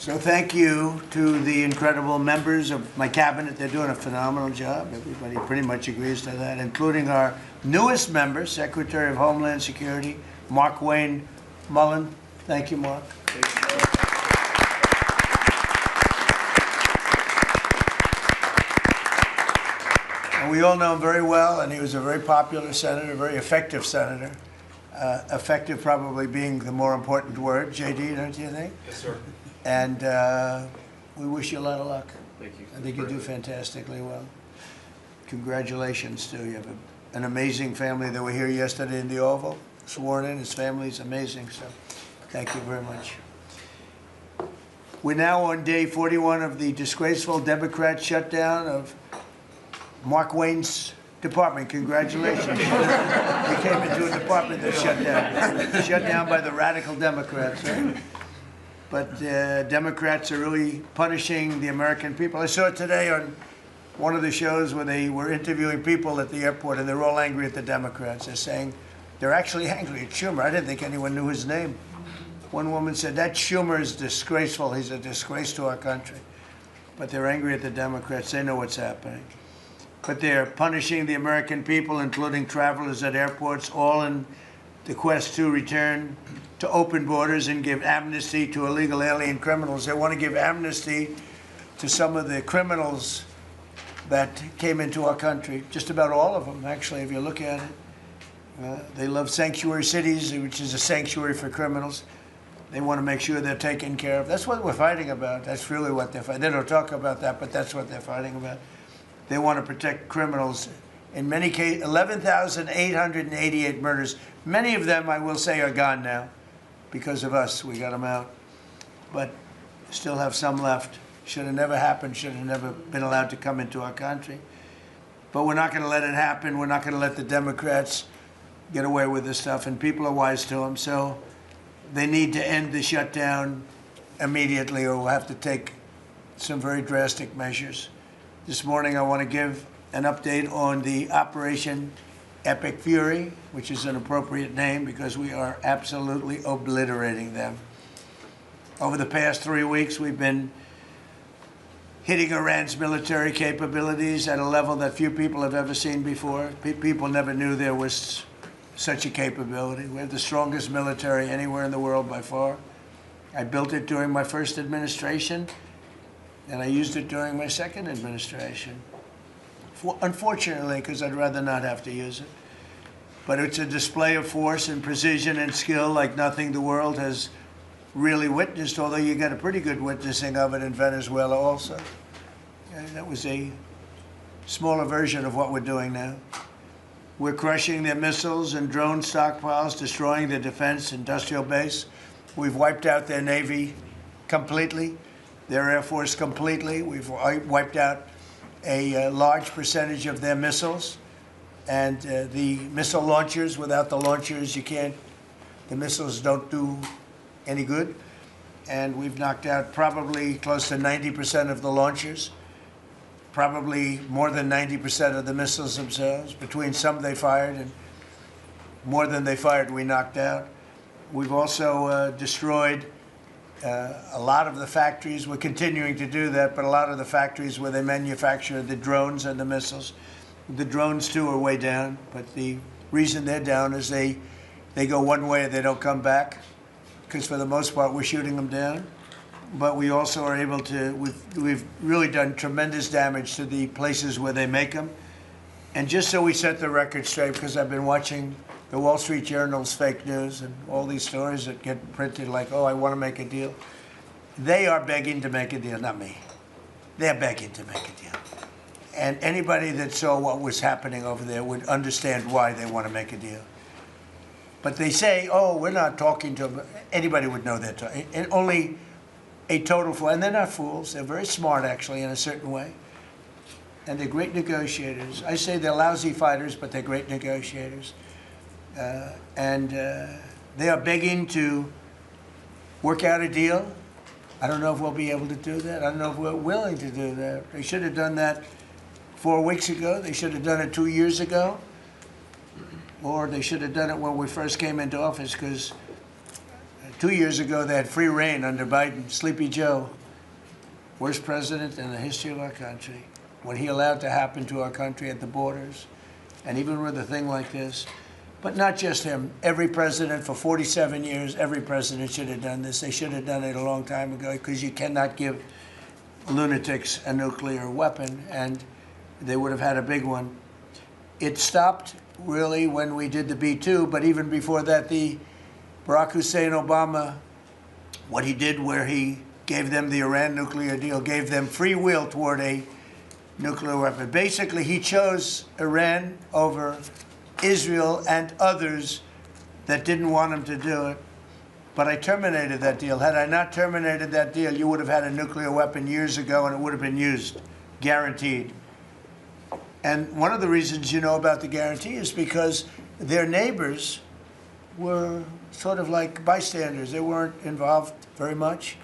So thank you to the incredible members of my cabinet. They're doing a phenomenal job. Everybody pretty much agrees to that, including our newest member, Secretary of Homeland Security, Mark Wayne Mullen. Thank you, Mark. And we all know him very well, and he was a very popular senator, a very effective senator. Effective probably being the more important word. JD, don't you think? Yes, sir. And we wish you a lot of luck. Thank you. I think you do fantastically well. Congratulations to you. You have an amazing family that were here yesterday in the Oval, sworn in. His family's amazing, so thank you very much. We're now on day 41 of the disgraceful Democrat shutdown of Mark Wayne's department. Congratulations. He came into a department that shut down by the radical Democrats. Right? But Democrats are really punishing the American people. I saw it today on one of the shows where they were interviewing people at the airport, and they're all angry at the Democrats. They're saying they're actually angry at Schumer. I didn't think anyone knew his name. One woman said, that Schumer is disgraceful. He's a disgrace to our country. But they're angry at the Democrats. They know what's happening. But they're punishing the American people, including travelers at airports, all in the quest to return to open borders and give amnesty to illegal alien criminals. They want to give amnesty to some of the criminals that came into our country, just about all of them, actually, if you look at it. They love sanctuary cities, which is a sanctuary for criminals. They want to make sure they're taken care of. That's what we're fighting about. That's really what they're fighting. They don't talk about that, but that's what they're fighting about. They want to protect criminals. In many cases, 11,888 murders. Many of them, I will say, are gone now. Because of us, we got them out. But still have some left. Should have never happened, should have never been allowed to come into our country. But we're not going to let it happen. We're not going to let the Democrats get away with this stuff, and people are wise to them. So they need to end the shutdown immediately, or we'll have to take some very drastic measures. This morning, I want to give an update on the Operation Epic Fury, which is an appropriate name because we are absolutely obliterating them. Over the past 3 weeks, we've been hitting Iran's military capabilities at a level that few people have ever seen before. People never knew there was such a capability. We have the strongest military anywhere in the world by far. I built it during my first administration, and I used it during my second administration. Unfortunately, because I'd rather not have to use it. But it's a display of force and precision and skill like nothing the world has really witnessed, although you got a pretty good witnessing of it in Venezuela also. And that was a smaller version of what we're doing now. We're crushing their missiles and drone stockpiles, destroying their defense industrial base. We've wiped out their Navy completely, their Air Force completely. We've wiped out a large percentage of their missiles. And the missile launchers, without the launchers, the missiles don't do any good. And we've knocked out probably close to 90% of the launchers, probably more than 90% of the missiles themselves. Between some they fired and more than they fired, we knocked out. We've also destroyed a lot of the factories. We're continuing to do that, but a lot of the factories where they manufacture the drones and the missiles. The drones, too, are way down, but the reason they're down is they go one way and they don't come back, because for the most part, we're shooting them down. But we also are able to, we've really done tremendous damage to the places where they make them. And just so we set the record straight, because I've been watching the Wall Street Journal's fake news and all these stories that get printed like, oh, I want to make a deal. They are begging to make a deal, not me. They're begging to make a deal. And anybody that saw what was happening over there would understand why they want to make a deal. But they say, oh, we're not talking to them. Anybody would know that. And only a total fool. And they're not fools. They're very smart, actually, in a certain way. And they're great negotiators. I say they're lousy fighters, but they're great negotiators. They are begging to work out a deal. I don't know if we'll be able to do that. I don't know if we're willing to do that. They should have done that 4 weeks ago. They should have done it 2 years ago. Or they should have done it when we first came into office, because 2 years ago, they had free reign under Biden. Sleepy Joe, worst president in the history of our country. What he allowed to happen to our country at the borders, and even with a thing like this. But not just him. Every president for 47 years, every president should have done this. They should have done it a long time ago, because you cannot give lunatics a nuclear weapon, and they would have had a big one. It stopped, really, when we did the B-2, but even before that, the Barack Hussein Obama, what he did where he gave them the Iran nuclear deal, gave them free will toward a nuclear weapon. Basically, he chose Iran over Israel and others that didn't want him to do it. But I terminated that deal. Had I not terminated that deal, you would have had a nuclear weapon years ago, and it would have been used, guaranteed. And one of the reasons you know about the guarantee is because their neighbors were sort of like bystanders. They weren't involved very much.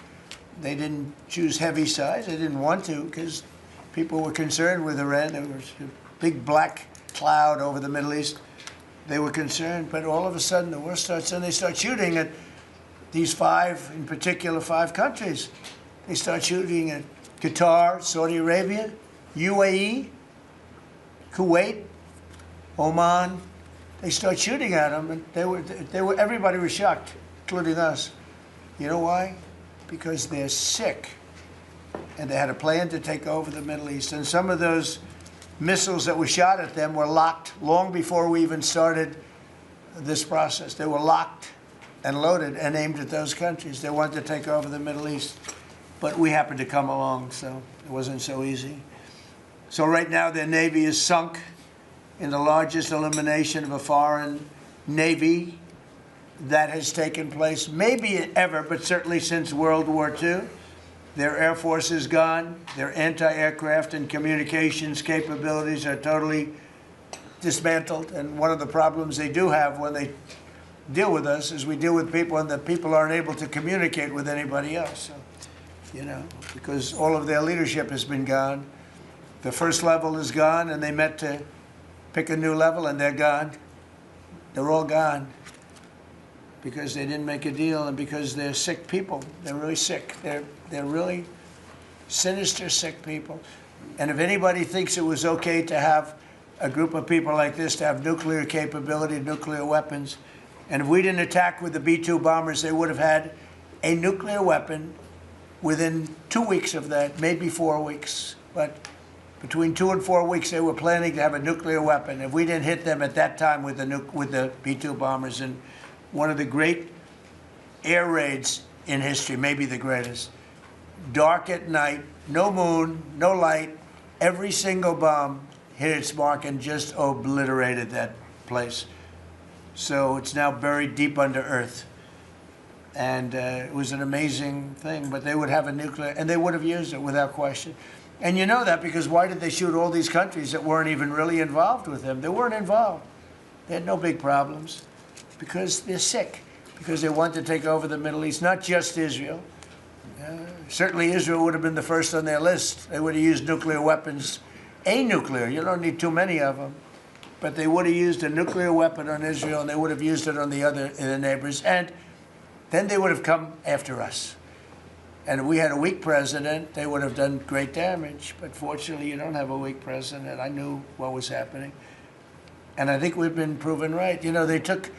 They didn't choose heavy sides. They didn't want to, because people were concerned with Iran. There was a big black cloud over the Middle East. They were concerned, but all of a sudden the war starts, and they start shooting at these five, in particular, 5 countries. They start shooting at Qatar, Saudi Arabia, UAE, Kuwait, Oman. They start shooting at them, and everybody was shocked, including us. You know why? Because they're sick, and they had a plan to take over the Middle East. And some of those missiles that were shot at them were locked long before we even started this process. They were locked and loaded and aimed at those countries. They wanted to take over the Middle East, but we happened to come along, so it wasn't so easy. So right now their Navy is sunk in the largest elimination of a foreign Navy that has taken place, maybe ever, but certainly since World War II. Their Air Force is gone. Their anti-aircraft and communications capabilities are totally dismantled. And one of the problems they do have when they deal with us is we deal with people, and the people aren't able to communicate with anybody else. So, you know, because all of their leadership has been gone. The first level is gone, and they met to pick a new level, and they're gone. They're all gone because they didn't make a deal, and because they're sick people. They're really sick. They're really sinister, sick people. And if anybody thinks it was okay to have a group of people like this to have nuclear capability, nuclear weapons, and if we didn't attack with the B-2 bombers, they would have had a nuclear weapon within 2 weeks of that, maybe 4 weeks. But between 2 and 4 weeks, they were planning to have a nuclear weapon. If we didn't hit them at that time with the B-2 bombers, and one of the great air raids in history, maybe the greatest, dark at night, no moon, no light, every single bomb hit its mark and just obliterated that place. So it's now buried deep under earth. And it was an amazing thing, but they would have a nuclear, and they would have used it without question. And you know that because why did they shoot all these countries that weren't even really involved with them? They weren't involved. They had no big problems because they're sick, because they want to take over the Middle East, not just Israel. Certainly Israel would have been the first on their list. They would have used nuclear weapons, a nuclear, you don't need too many of them, but they would have used a nuclear weapon on Israel, and they would have used it on the neighbors, and then they would have come after us. And if we had a weak president, they would have done great damage. But fortunately, you don't have a weak president. I knew what was happening. And I think we've been proven right. You know, they took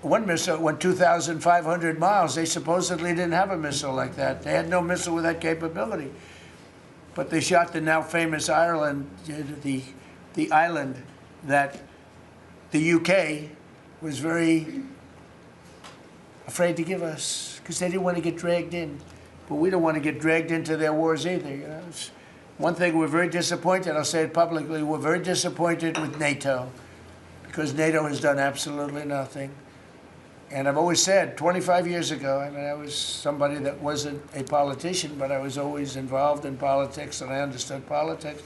one missile, went 2,500 miles. They supposedly didn't have a missile like that. They had no missile with that capability. But they shot the now famous Ireland, the island that the UK was very afraid to give us because they didn't want to get dragged in. But we don't want to get dragged into their wars either. You know? It's one thing we're very disappointed, I'll say it publicly, we're very disappointed with NATO because NATO has done absolutely nothing. And I've always said, 25 years ago, I mean, I was somebody that wasn't a politician, but I was always involved in politics and I understood politics.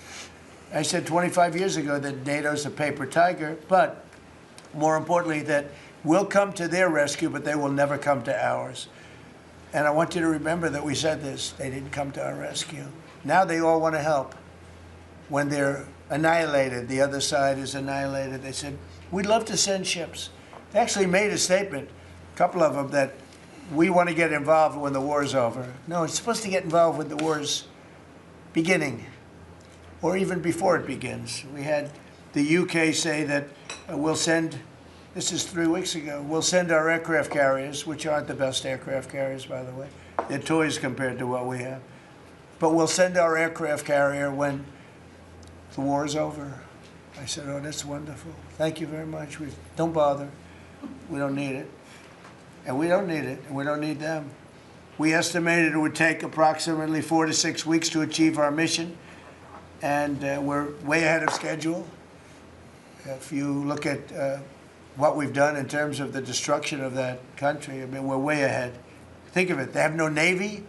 I said 25 years ago that NATO's a paper tiger, but more importantly, that we'll come to their rescue, but they will never come to ours. And I want you to remember that we said this. They didn't come to our rescue. Now they all want to help. When they're annihilated, the other side is annihilated, they said, we'd love to send ships. They actually made a statement, a couple of them, that we want to get involved when the war's over. No, it's supposed to get involved when the war's beginning, or even before it begins. We had the UK say that we'll send, this is 3 weeks ago, we'll send our aircraft carriers, which aren't the best aircraft carriers, by the way. They're toys compared to what we have. But we'll send our aircraft carrier when the war is over. I said, oh, that's wonderful. Thank you very much. Don't bother. We don't need it. And we don't need it, and we don't need them. We estimated it would take approximately 4 to 6 weeks to achieve our mission, and we're way ahead of schedule. If you look at what we've done in terms of the destruction of that country, I mean, we're way ahead. Think of it, they have no Navy,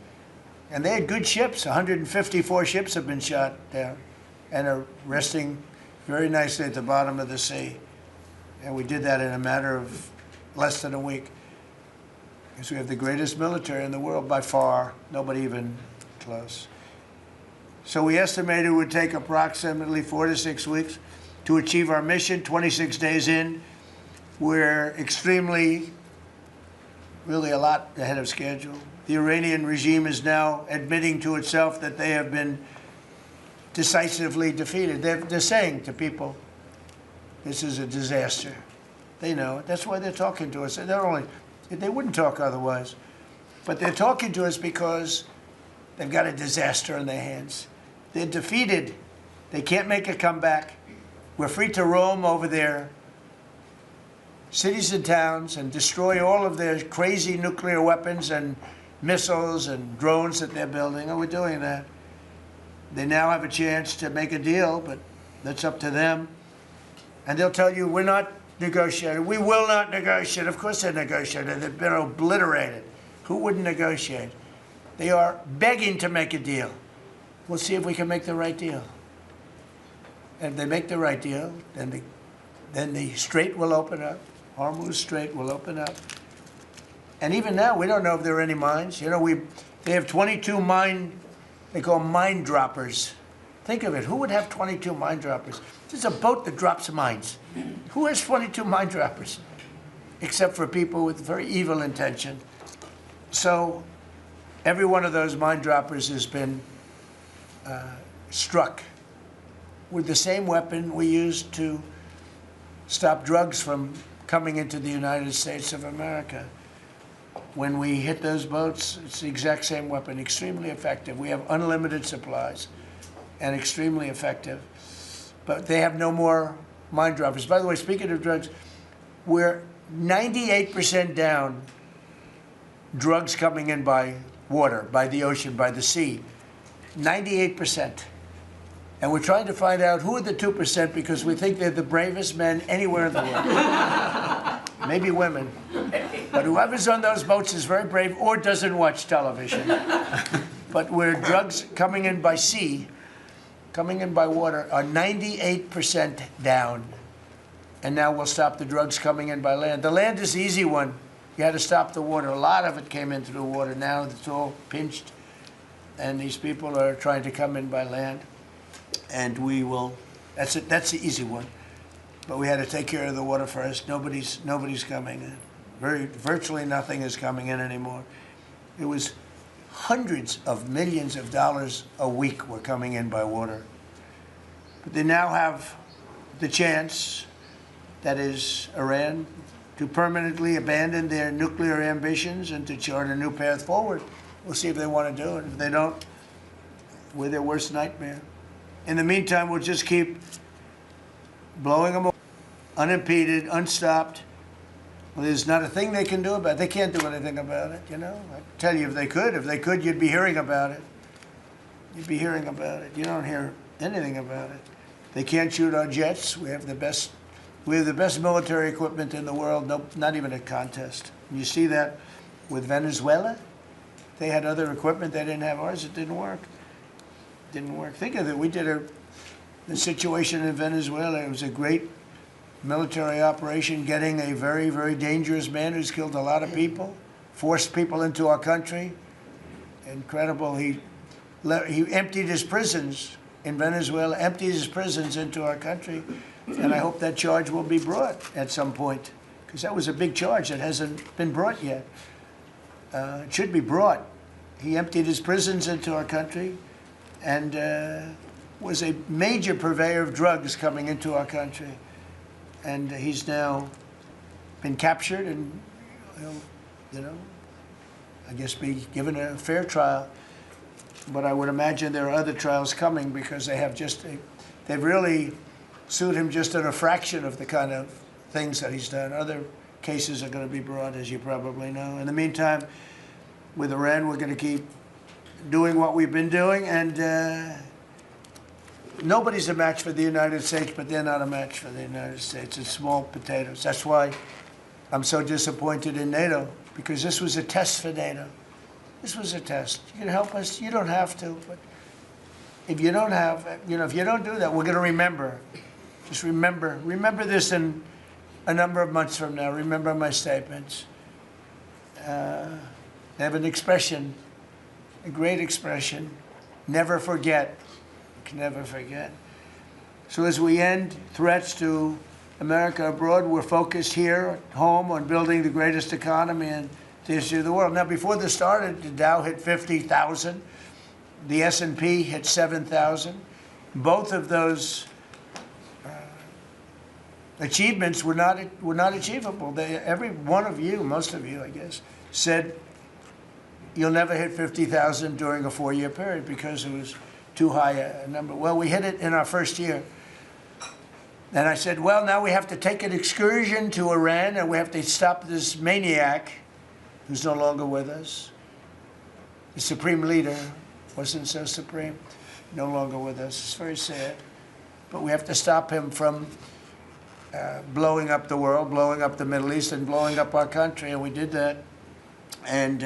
and they had good ships. 154 ships have been shot down and are resting very nicely at the bottom of the sea. And we did that in a matter of less than a week. Because we have the greatest military in the world by far, nobody even close. So we estimated it would take approximately 4 to 6 weeks to achieve our mission. 26 days in, we're extremely, really a lot ahead of schedule. The Iranian regime is now admitting to itself that they have been decisively defeated. They're saying to people, this is a disaster. They know it. That's why they're talking to us. They wouldn't talk otherwise. But they're talking to us because they've got a disaster in their hands. They're defeated. They can't make a comeback. We're free to roam over their cities and towns and destroy all of their crazy nuclear weapons and missiles and drones that they're building. Oh, we're doing that. They now have a chance to make a deal, but that's up to them. And they'll tell you, we're not negotiating. We will not negotiate. Of course they're negotiating. They've been obliterated. Who wouldn't negotiate? They are begging to make a deal. We'll see if we can make the right deal. And if they make the right deal, then the strait will open up. Hormuz Strait will open up. And even now, we don't know if there are any mines. You know, they have 22 they call mine droppers. Think of it. Who would have 22 mine droppers? There's a boat that drops mines. Who has 22 mine droppers? Except for people with very evil intention. So every one of those mine droppers has been struck with the same weapon we used to stop drugs from coming into the United States of America. When we hit those boats, it's the exact same weapon, extremely effective. We have unlimited supplies and extremely effective. But they have no more mine droppers. By the way, speaking of drugs, we're 98% down drugs coming in by water, by the ocean, by the sea. 98%. And we're trying to find out who are the 2% because we think they're the bravest men anywhere in the world. Maybe women. But whoever's on those boats is very brave or doesn't watch television. But where drugs coming in by sea, coming in by water, are 98% down. And now we'll stop the drugs coming in by land. The land is the easy one. You had to stop the water. A lot of it came in through the water. Now it's all pinched. And these people are trying to come in by land. And we will, that's it. That's the easy one. But we had to take care of the water first. Nobody's coming in. Virtually nothing is coming in anymore. It was hundreds of millions of dollars a week were coming in by water. But they now have the chance, that is Iran, to permanently abandon their nuclear ambitions and to chart a new path forward. We'll see if they want to do it. If they don't, we're their worst nightmare. In the meantime, we'll just keep blowing them away, unimpeded, unstopped. Well, there's not a thing they can do about it. They can't do anything about it, you know. I tell you, if they could, you'd be hearing about it. You'd be hearing about it. You don't hear anything about it. They can't shoot our jets. We have the best military equipment in the world. No, not even a contest. You see that with Venezuela. They had other equipment. They didn't have ours. It didn't work. Didn't work. Think of it. We did the situation in Venezuela. It was a great military operation, getting a very, very dangerous man who's killed a lot of people, forced people into our country. Incredible. He emptied his prisons in Venezuela, emptied his prisons into our country, and I hope that charge will be brought at some point, because that was a big charge that hasn't been brought yet. It should be brought. He emptied his prisons into our country and was a major purveyor of drugs coming into our country. And he's now been captured and, I guess be given a fair trial. But I would imagine there are other trials coming because they've really sued him just in a fraction of the kind of things that he's done. Other cases are going to be brought, as you probably know. In the meantime, with Iran, we're going to keep doing what we've been doing, and nobody's a match for the United States, but they're not a match for the United States. It's small potatoes. That's why I'm so disappointed in NATO, because this was a test for NATO. This was a test. You can help us. You don't have to, but if you don't have, if you don't do that, we're going to remember. Just remember this in a number of months from now. Remember my statements. They have an expression, a great expression, never forget. You can never forget. So as we end threats to America abroad, we're focused here at home on building the greatest economy in the history of the world. Now, before this started, the Dow hit 50,000. The S&P hit 7,000. Both of those achievements were not achievable. Every one of you, most of you, I guess, said you'll never hit 50,000 during a 4-year period because it was too high a number. Well, we hit it in our first year. And I said, well, now we have to take an excursion to Iran and we have to stop this maniac who's no longer with us. The supreme leader wasn't so supreme, no longer with us. It's very sad. But we have to stop him from blowing up the world, blowing up the Middle East, and blowing up our country, and we did that. And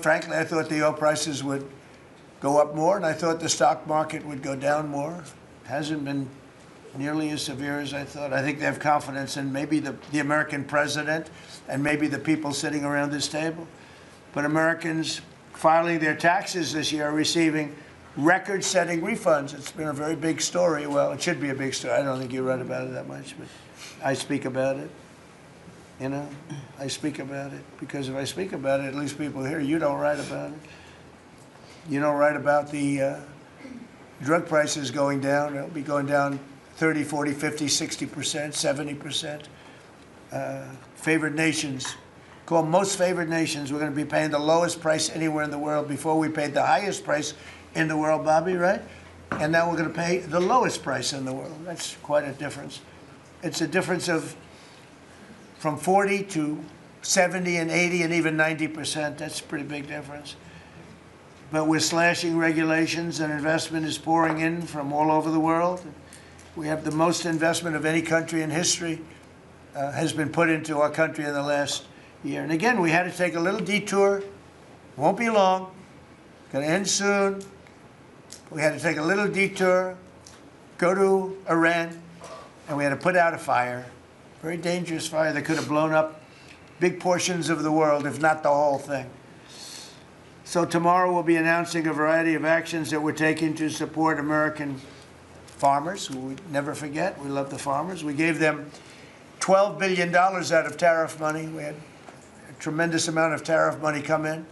frankly, I thought the oil prices would go up more, and I thought the stock market would go down more. It hasn't been nearly as severe as I thought. I think they have confidence in maybe the American president and maybe the people sitting around this table. But Americans filing their taxes this year are receiving record-setting refunds. It's been a very big story. Well, it should be a big story. I don't think you read about it that much, but I speak about it. I speak about it because if I speak about it, at least people hear. You don't write about it. You don't write about the drug prices going down. It'll be going down 30, 40, 50, 60%, 70%. Favored nations, called most favored nations, we're going to be paying the lowest price anywhere in the world. Before we paid the highest price in the world, Bobby, right? And now we're going to pay the lowest price in the world. That's quite a difference. It's a difference of from 40 to 70 and 80 and even 90%. That's a pretty big difference. But we're slashing regulations and investment is pouring in from all over the world. We have the most investment of any country in history has been put into our country in the last year. And again, we had to take a little detour. Won't be long. Going to end soon. We had to take a little detour, go to Iran, and we had to put out a fire. Very dangerous fire that could have blown up big portions of the world, if not the whole thing. So tomorrow we'll be announcing a variety of actions that we're taking to support American farmers, who we never forget. We love the farmers. We gave them $12 billion out of tariff money. We had a tremendous amount of tariff money come in,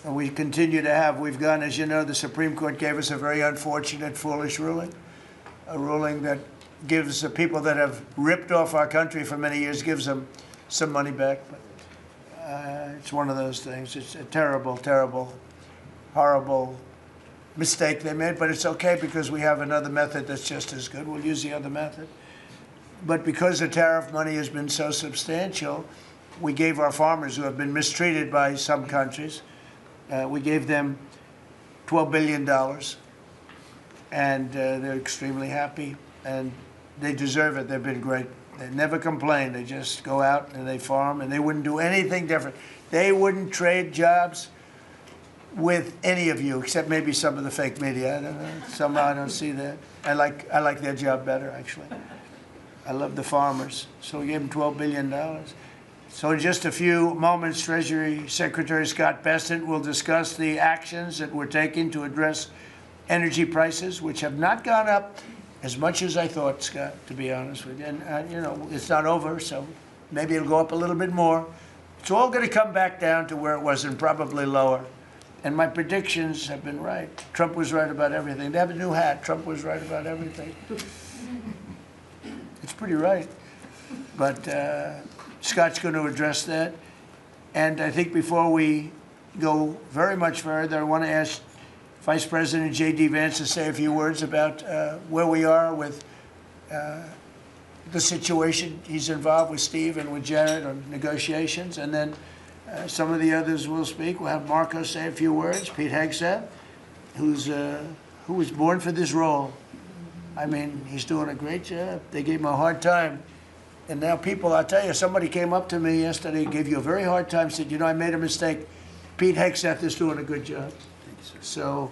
and we continue to have. We've gone, as you know, the Supreme Court gave us a very unfortunate, foolish ruling, a ruling that gives the people that have ripped off our country for many years, gives them some money back. But it's one of those things. It's a terrible, terrible, horrible mistake they made, but it's okay because we have another method that's just as good. We'll use the other method. But because the tariff money has been so substantial, we gave our farmers who have been mistreated by some countries, we gave them $12 billion, and they're extremely happy, and they deserve it. They've been great. They never complain. They just go out and they farm, and they wouldn't do anything different. They wouldn't trade jobs with any of you, except maybe some of the fake media. I don't know. Somehow I don't see that. I like their job better, actually. I love the farmers. So we gave them $12 billion. So in just a few moments, Treasury Secretary Scott Bessent will discuss the actions that we're taking to address energy prices, which have not gone up as much as I thought, Scott, to be honest with you. And, it's not over, so maybe it'll go up a little bit more. It's all going to come back down to where it was and probably lower. And my predictions have been right. Trump was right about everything. They have a new hat. Trump was right about everything. It's pretty right. But Scott's going to address that. And I think before we go very much further, I want to ask Vice President J.D. Vance to say a few words about where we are with the situation he's involved with Steve and with Jared on negotiations. And then some of the others will speak. We'll have Marco say a few words. Pete Hegseth, who was born for this role. I mean, he's doing a great job. They gave him a hard time. And now people, I'll tell you, somebody came up to me yesterday, gave you a very hard time, said, you know, I made a mistake. Pete Hegseth is doing a good job. So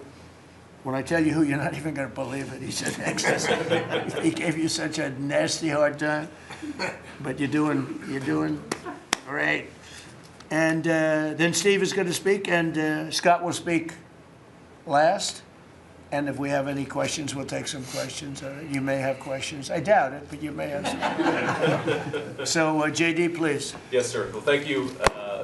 when I tell you who, you're not even going to believe it. He said Hegseth. He gave you such a nasty hard time. But you're doing great. And then Steve is going to speak, and Scott will speak last. And if we have any questions, we'll take some questions. You may have questions. I doubt it, but you may have some. So, JD, please. Yes, sir. Well, thank you.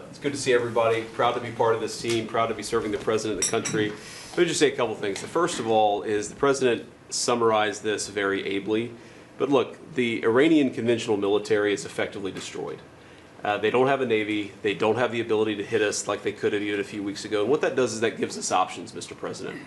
It's good to see everybody. Proud to be part of this team. Proud to be serving the president of the country. Let me just say a couple things. The first of all is the president summarized this very ably. But look, the Iranian conventional military is effectively destroyed. They don't have a navy. They don't have the ability to hit us like they could have even a few weeks ago. And what that does is that gives us options, Mr. President.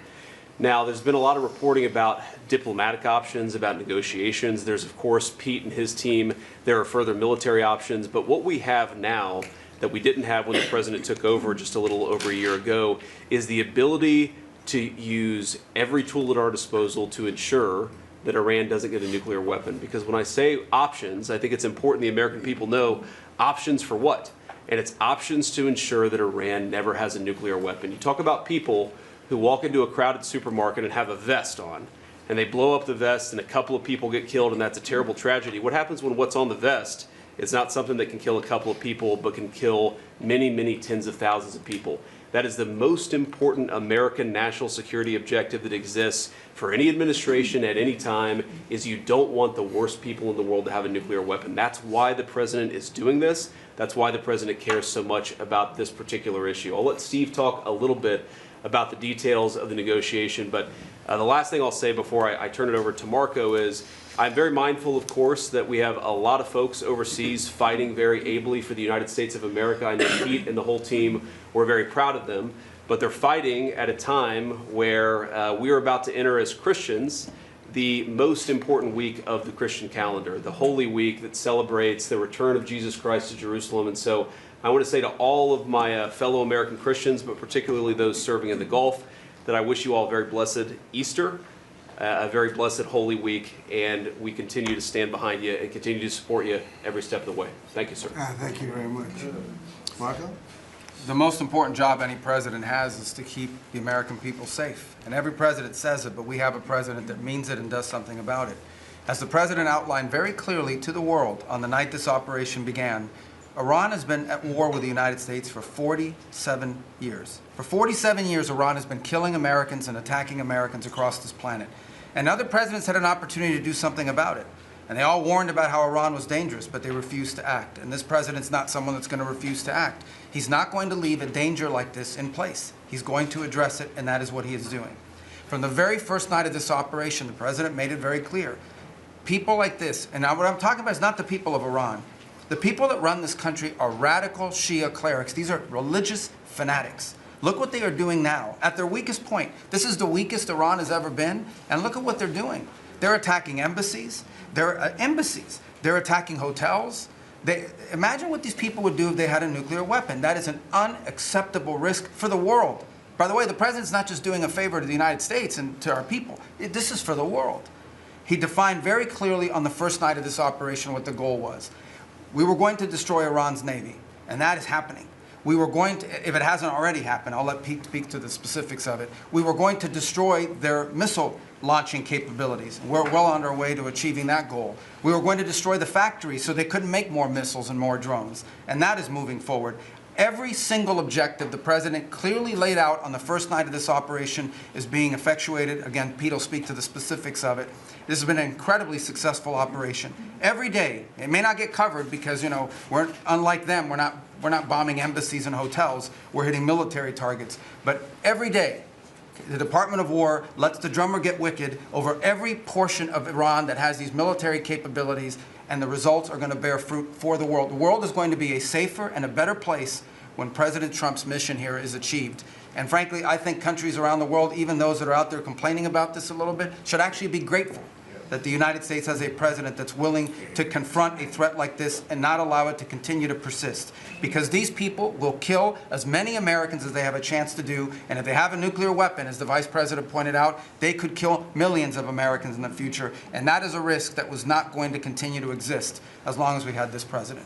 Now, there's been a lot of reporting about diplomatic options, about negotiations. There's, of course, Pete and his team. There are further military options. But what we have now that we didn't have when the president took over just a little over a year ago is the ability to use every tool at our disposal to ensure that Iran doesn't get a nuclear weapon. Because when I say options, I think it's important the American people know options for what? And it's options to ensure that Iran never has a nuclear weapon. You talk about people who walk into a crowded supermarket and have a vest on, and they blow up the vest and a couple of people get killed, and that's a terrible tragedy. What happens when what's on the vest is not something that can kill a couple of people, but can kill many, many tens of thousands of people? That is the most important American national security objective that exists for any administration at any time, is you don't want the worst people in the world to have a nuclear weapon. That's why the president is doing this. That's why the president cares so much about this particular issue. I'll let Steve talk a little bit about the details of the negotiation, but the last thing I'll say before I turn it over to Marco is I'm very mindful, of course, that we have a lot of folks overseas fighting very ably for the United States of America. I know Pete and the whole team, we're very proud of them, but they're fighting at a time where we are about to enter as Christians the most important week of the Christian calendar, the Holy Week that celebrates the return of Jesus Christ to Jerusalem. And so I want to say to all of my fellow American Christians, but particularly those serving in the Gulf, that I wish you all a very blessed Easter, a very blessed Holy Week, and we continue to stand behind you and continue to support you every step of the way. Thank you, sir. Thank you very much. Marco? The most important job any president has is to keep the American people safe. And every president says it, but we have a president that means it and does something about it. As the president outlined very clearly to the world on the night this operation began, Iran has been at war with the United States for 47 years. For 47 years, Iran has been killing Americans and attacking Americans across this planet. And other presidents had an opportunity to do something about it. And they all warned about how Iran was dangerous, but they refused to act. And this president's not someone that's going to refuse to act. He's not going to leave a danger like this in place. He's going to address it, and that is what he is doing. From the very first night of this operation, the president made it very clear. People like this, and now what I'm talking about is not the people of Iran. The people that run this country are radical Shia clerics. These are religious fanatics. Look what they are doing now. At their weakest point, this is the weakest Iran has ever been, and look at what they're doing. They're attacking embassies. They're attacking hotels. Imagine what these people would do if they had a nuclear weapon. That is an unacceptable risk for the world. By the way, the president's not just doing a favor to the United States and to our people. This is for the world. He defined very clearly on the first night of this operation what the goal was. We were going to destroy Iran's navy, and that is happening. We were going to, if it hasn't already happened, I'll let Pete speak to the specifics of it. We were going to destroy their missile launching capabilities. We're well on our way to achieving that goal. We were going to destroy the factories so they couldn't make more missiles and more drones, and that is moving forward. Every single objective the president clearly laid out on the first night of this operation is being effectuated. Again, Pete will speak to the specifics of it. This has been an incredibly successful operation. Every day, it may not get covered because, you know, we're unlike them. We're not bombing embassies and hotels. We're hitting military targets. But every day, the Department of War lets the drummer get wicked over every portion of Iran that has these military capabilities, and the results are going to bear fruit for the world. The world is going to be a safer and a better place when President Trump's mission here is achieved. And frankly, I think countries around the world, even those that are out there complaining about this a little bit, should actually be grateful that the United States has a president that's willing to confront a threat like this and not allow it to continue to persist. Because these people will kill as many Americans as they have a chance to do, and if they have a nuclear weapon, as the Vice President pointed out, they could kill millions of Americans in the future, and that is a risk that was not going to continue to exist as long as we had this president.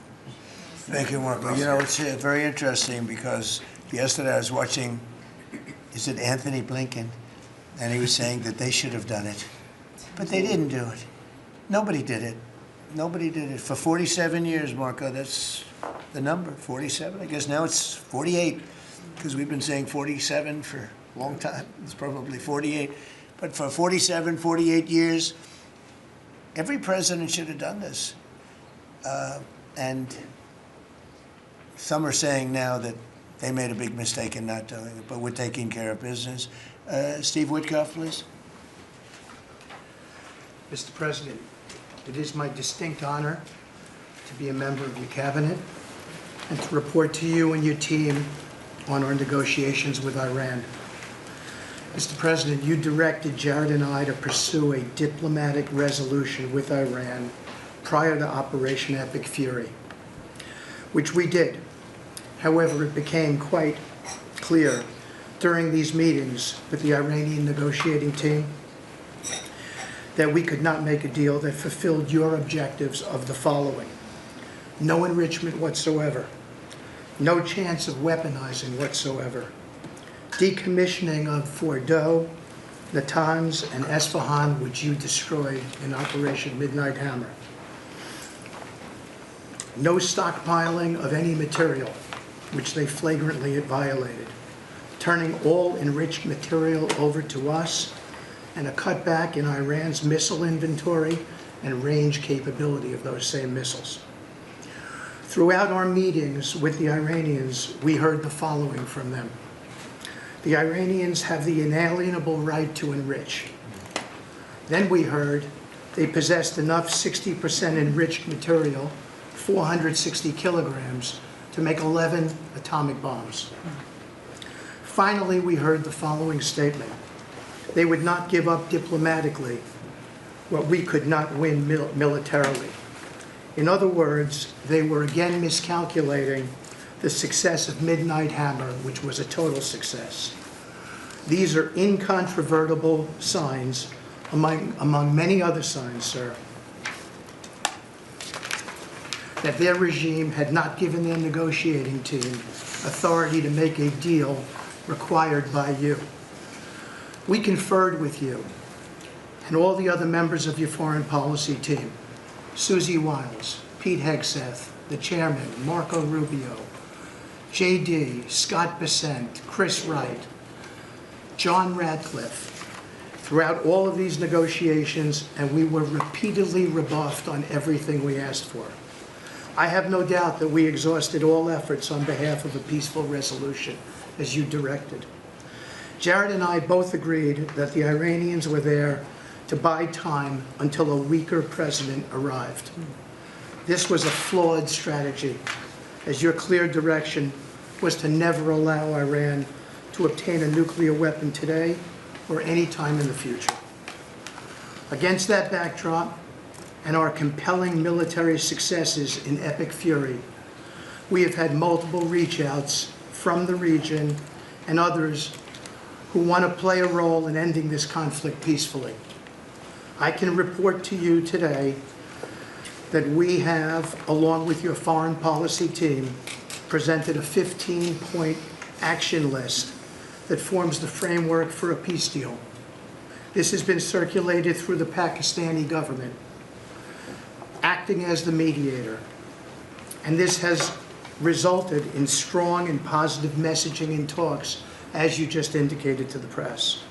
Thank you, Marco. You know, it's very interesting because yesterday I was watching, is it Anthony Blinken? And he was saying that they should have done it. But they didn't do it. Nobody did it. Nobody did it. For 47 years, Marco, that's the number, 47. I guess now it's 48, because we've been saying 47 for a long time. It's probably 48. But for 47, 48 years, every president should have done this. And some are saying now that they made a big mistake in not doing it, but we're taking care of business. Steve Witkoff, please. Mr. President, it is my distinct honor to be a member of your cabinet and to report to you and your team on our negotiations with Iran. Mr. President, you directed Jared and I to pursue a diplomatic resolution with Iran prior to Operation Epic Fury, which we did. However, it became quite clear during these meetings with the Iranian negotiating team that we could not make a deal that fulfilled your objectives of the following: no enrichment whatsoever, no chance of weaponizing whatsoever, decommissioning of Fordow, Natanz, and Esfahan, which you destroyed in Operation Midnight Hammer, no stockpiling of any material, which they flagrantly violated, turning all enriched material over to us, and a cutback in Iran's missile inventory and range capability of those same missiles. Throughout our meetings with the Iranians, we heard the following from them. The Iranians have the inalienable right to enrich. Then we heard they possessed enough 60% enriched material, 460 kilograms, to make 11 atomic bombs. Finally, we heard the following statement. They would not give up diplomatically what we could not win militarily. In other words, they were again miscalculating the success of Midnight Hammer, which was a total success. These are incontrovertible signs, among many other signs, sir, that their regime had not given their negotiating team authority to make a deal required by you. We conferred with you and all the other members of your foreign policy team, Susie Wiles, Pete Hegseth, the chairman, Marco Rubio, JD, Scott Bessent, Chris Wright, John Radcliffe, throughout all of these negotiations, and we were repeatedly rebuffed on everything we asked for. I have no doubt that we exhausted all efforts on behalf of a peaceful resolution, as you directed. Jared and I both agreed that the Iranians were there to buy time until a weaker president arrived. This was a flawed strategy, as your clear direction was to never allow Iran to obtain a nuclear weapon today or any time in the future. Against that backdrop and our compelling military successes in Epic Fury, we have had multiple reach-outs from the region and others who want to play a role in ending this conflict peacefully. I can report to you today that we have, along with your foreign policy team, presented a 15-point action list that forms the framework for a peace deal. This has been circulated through the Pakistani government, acting as the mediator. And this has resulted in strong and positive messaging and talks, as you just indicated to the press.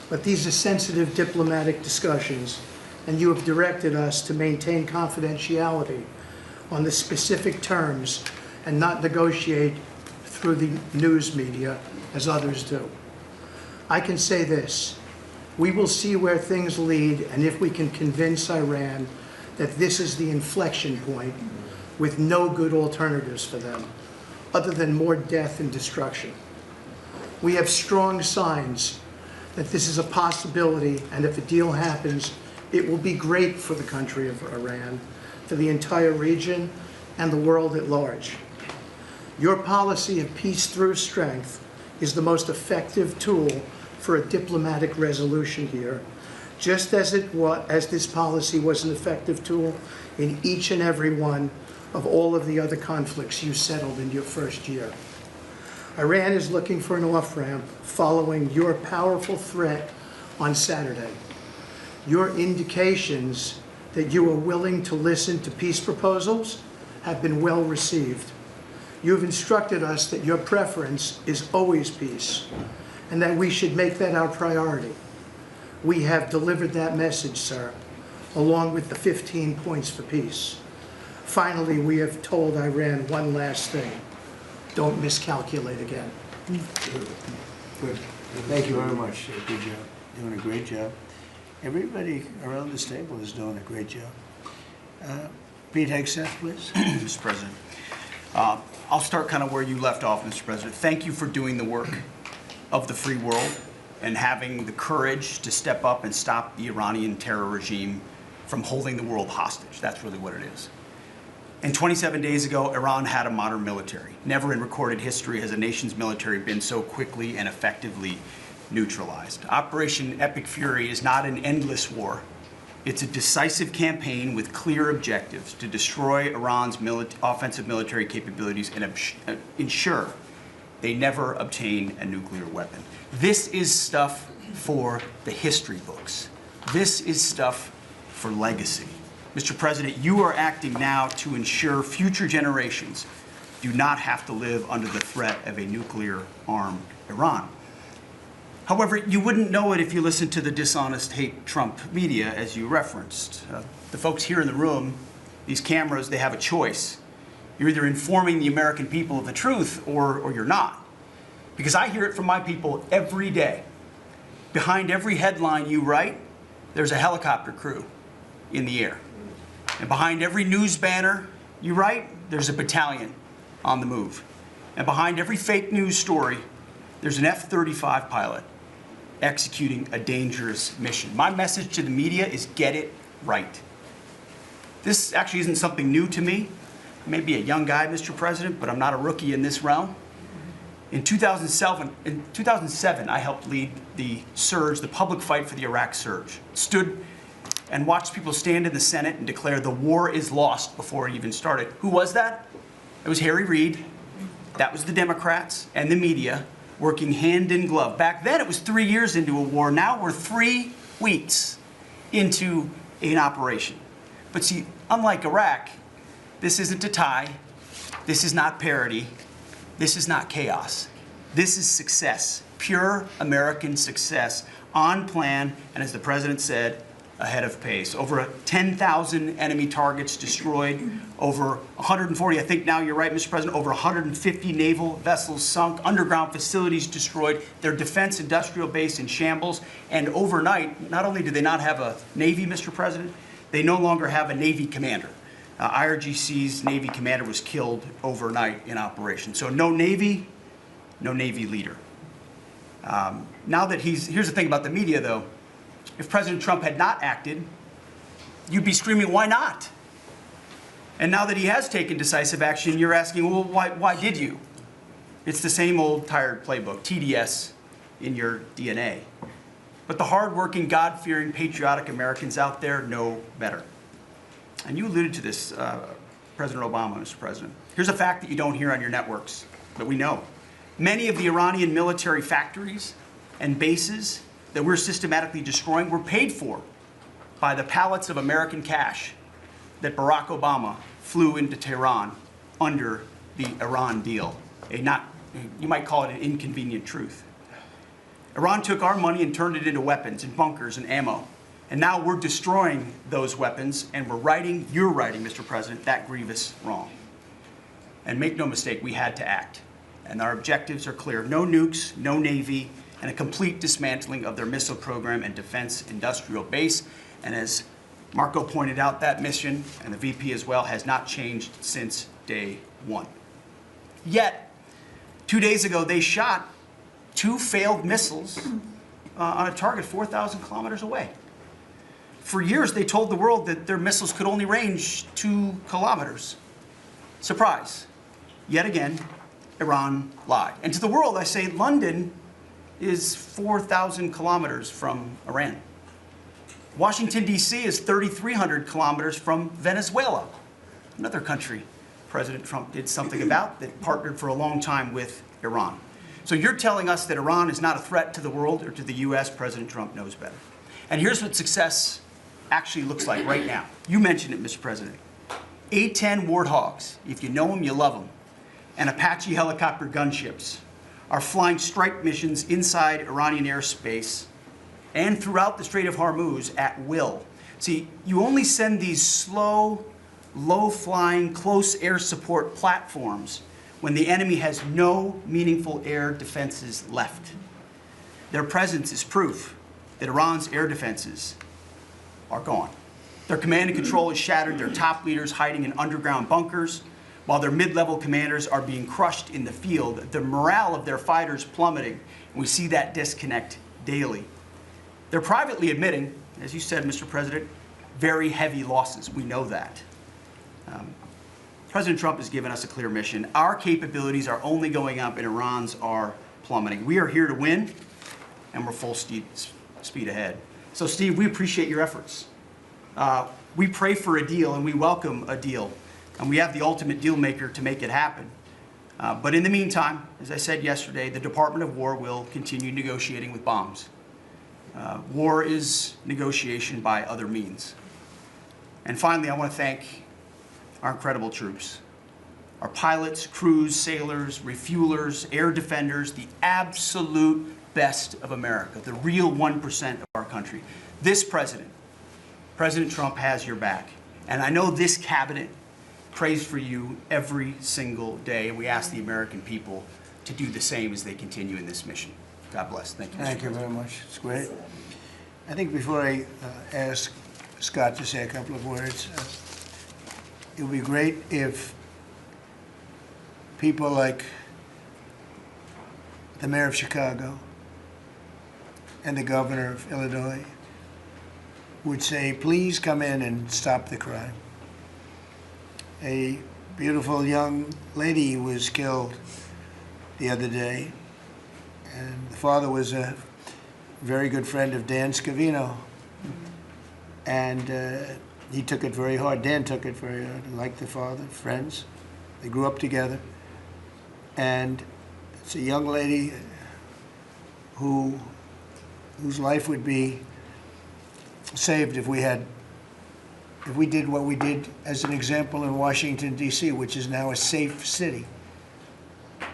But these are sensitive diplomatic discussions, and you have directed us to maintain confidentiality on the specific terms and not negotiate through the news media as others do. I can say this: we will see where things lead, and if we can convince Iran that this is the inflection point with no good alternatives for them, other than more death and destruction. We have strong signs that this is a possibility, and if a deal happens, it will be great for the country of Iran, for the entire region, and the world at large. Your policy of peace through strength is the most effective tool for a diplomatic resolution here, just as this policy was an effective tool in each and every one of all of the other conflicts you settled in your first year. Iran is looking for an off-ramp following your powerful threat on Saturday. Your indications that you are willing to listen to peace proposals have been well received. You have instructed us that your preference is always peace, and that we should make that our priority. We have delivered that message, sir, along with the 15 points for peace. Finally, we have told Iran one last thing: don't miscalculate again. Good. Thank you very much. Good job. Doing a great job. Everybody around this table is doing a great job. Pete Hegseth, please. Mr. President. I'll start kind of where you left off, Mr. President. Thank you for doing the work of the free world and having the courage to step up and stop the Iranian terror regime from holding the world hostage. That's really what it is. And 27 days ago, Iran had a modern military. Never in recorded history has a nation's military been so quickly and effectively neutralized. Operation Epic Fury is not an endless war. It's a decisive campaign with clear objectives to destroy Iran's offensive military capabilities and ensure they never obtain a nuclear weapon. This is stuff for the history books. This is stuff for legacy. Mr. President, you are acting now to ensure future generations do not have to live under the threat of a nuclear-armed Iran. However, you wouldn't know it if you listened to the dishonest hate Trump media, as you referenced. The folks here in the room, these cameras, they have a choice. You're either informing the American people of the truth or you're not. Because I hear it from my people every day. Behind every headline you write, there's a helicopter crew in the air. And behind every news banner you write, there's a battalion on the move. And behind every fake news story, there's an F-35 pilot executing a dangerous mission. My message to the media is get it right. This actually isn't something new to me. I may be a young guy, Mr. President, but I'm not a rookie in this realm. In 2007, I helped lead the surge, the public fight for the Iraq surge. Stood and watched people stand in the Senate and declare the war is lost before it even started. Who was that? It was Harry Reid. That was the Democrats and the media working hand in glove. Back then, it was 3 years into a war. Now we're 3 weeks into an operation. But see, unlike Iraq, this isn't a tie. This is not parity. This is not chaos. This is success, pure American success, on plan, and as the president said, ahead of pace. Over 10,000 enemy targets destroyed, over 140, I think now you're right, Mr. President, over 150 naval vessels sunk, underground facilities destroyed, their defense industrial base in shambles, and overnight, not only do they not have a Navy, Mr. President, they no longer have a Navy commander. IRGC's Navy commander was killed overnight in operation. So no Navy leader. Now that here's the thing about the media, though. If President Trump had not acted, you'd be screaming, why not? And now that he has taken decisive action, you're asking, well, why did you? It's the same old tired playbook, TDS in your DNA. But the hardworking, God-fearing, patriotic Americans out there know better. And you alluded to this, President Obama, Mr. President. Here's a fact that you don't hear on your networks, but we know. Many of the Iranian military factories and bases that we're systematically destroying were paid for by the pallets of American cash that Barack Obama flew into Tehran under the Iran deal, you might call it an inconvenient truth. Iran took our money and turned it into weapons and bunkers and ammo. And now we're destroying those weapons, and you're righting, Mr. President, that grievous wrong. And make no mistake, we had to act. And our objectives are clear: no nukes, no Navy, and a complete dismantling of their missile program and defense industrial base. And as Marco pointed out, that mission, and the VP as well, has not changed since day one. Yet, 2 days ago, they shot 2 failed missiles on a target 4,000 kilometers away. For years, they told the world that their missiles could only range 2 kilometers. Surprise. Yet again, Iran lied. And to the world, I say London is 4,000 kilometers from Iran. Washington, D.C. is 3,300 kilometers from Venezuela, another country President Trump did something about, that partnered for a long time with Iran. So you're telling us that Iran is not a threat to the world or to the U.S. President Trump knows better. And here's what success actually looks like right now. You mentioned it, Mr. President. A-10 Warthogs, if you know them, you love them, and Apache helicopter gunships are flying strike missions inside Iranian airspace and throughout the Strait of Hormuz at will. See, you only send these slow, low-flying, close air support platforms when the enemy has no meaningful air defenses left. Their presence is proof that Iran's air defenses are gone. Their command and control is shattered, their top leaders hiding in underground bunkers, while their mid-level commanders are being crushed in the field. The morale of their fighters plummeting, and we see that disconnect daily. They're privately admitting, as you said, Mr. President, very heavy losses. We know that. President Trump has given us a clear mission. Our capabilities are only going up and Iran's are plummeting. We are here to win, and we're full speed ahead. So, Steve, we appreciate your efforts. We pray for a deal, and we welcome a deal. And we have the ultimate deal maker to make it happen. But in the meantime, as I said yesterday, the Department of War will continue negotiating with bombs. War is negotiation by other means. And finally, I want to thank our incredible troops, our pilots, crews, sailors, refuelers, air defenders, the absolute best of America, the real 1% of our country. This president, President Trump, has your back. And I know this cabinet prays for you every single day, and we ask the American people to do the same as they continue in this mission. God bless. Thank you. Thank you very much. It's great. I think before I ask Scott to say a couple of words, it would be great if people like the mayor of Chicago and the governor of Illinois would say, please come in and stop the crime. A beautiful young lady was killed the other day, and the father was a very good friend of Dan Scavino, and he took it very hard. Dan took it very hard, like the father, friends. They grew up together, and it's a young lady whose life would be saved if we did what we did as an example in Washington, D.C., which is now a safe city.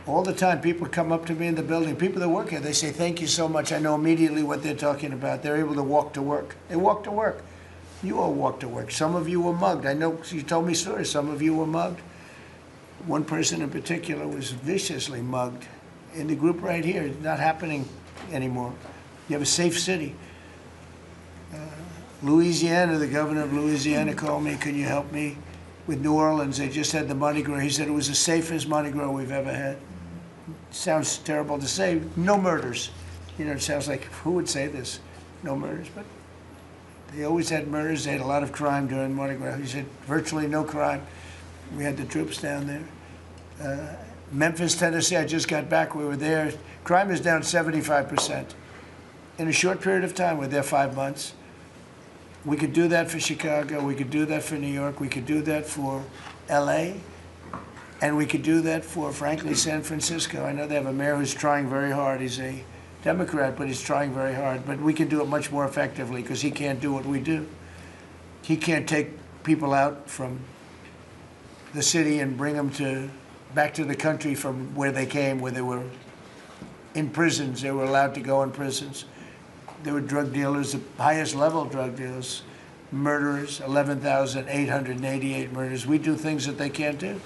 All the time, people come up to me in the building, people that work here, they say, thank you so much. I know immediately what they're talking about. They're able to walk to work. They walk to work. You all walk to work. Some of you were mugged. I know you told me stories. Some of you were mugged. One person in particular was viciously mugged. In the group right here, it's not happening anymore. You have a safe city. Louisiana, the governor of Louisiana called me, can you help me with New Orleans? They just had the Mardi Gras. He said it was the safest Mardi Gras we've ever had. Sounds terrible to say. No murders. You know, it sounds like, who would say this? No murders, but they always had murders. They had a lot of crime during Mardi Gras. He said virtually no crime. We had the troops down there. Memphis, Tennessee, I just got back. We were there. Crime is down 75%. In a short period of time, we're there 5 months. We could do that for Chicago. We could do that for New York. We could do that for L.A. And we could do that for, frankly, San Francisco. I know they have a mayor who's trying very hard. He's a Democrat, but he's trying very hard. But we can do it much more effectively because he can't do what we do. He can't take people out from the city and bring them to back to the country from where they came, where they were in prisons. They were allowed to go in prisons. There were drug dealers, the highest level drug dealers, murderers, 11,888 murders. We do things that they can't do.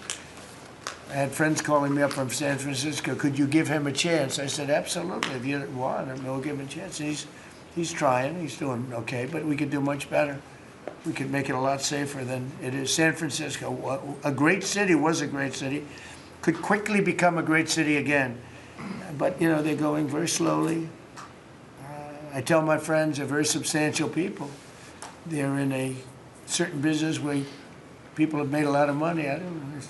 I had friends calling me up from San Francisco. Could you give him a chance? I said, absolutely. If you want him, we'll give him a chance. He's trying. He's doing okay, but we could do much better. We could make it a lot safer than it is. San Francisco, a great city, was a great city, could quickly become a great city again. But, you know, they're going very slowly. I tell my friends they're very substantial people. They're in a certain business where people have made a lot of money. I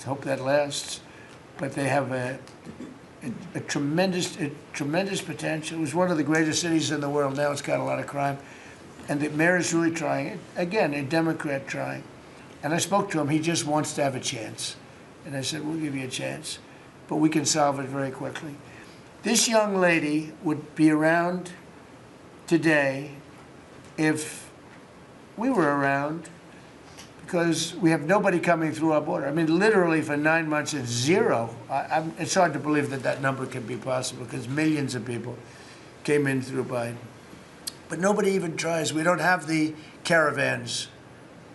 hope that lasts. But they have a tremendous potential. It was one of the greatest cities in the world. Now it's got a lot of crime. And the mayor is really trying. Again, a Democrat trying. And I spoke to him. He just wants to have a chance. And I said, we'll give you a chance. But we can solve it very quickly. This young lady would be around today if we were around, because we have nobody coming through our border. I mean, literally for 9 months, it's zero. It's hard to believe that that number can be possible, because millions of people came in through Biden. But nobody even tries. We don't have the caravans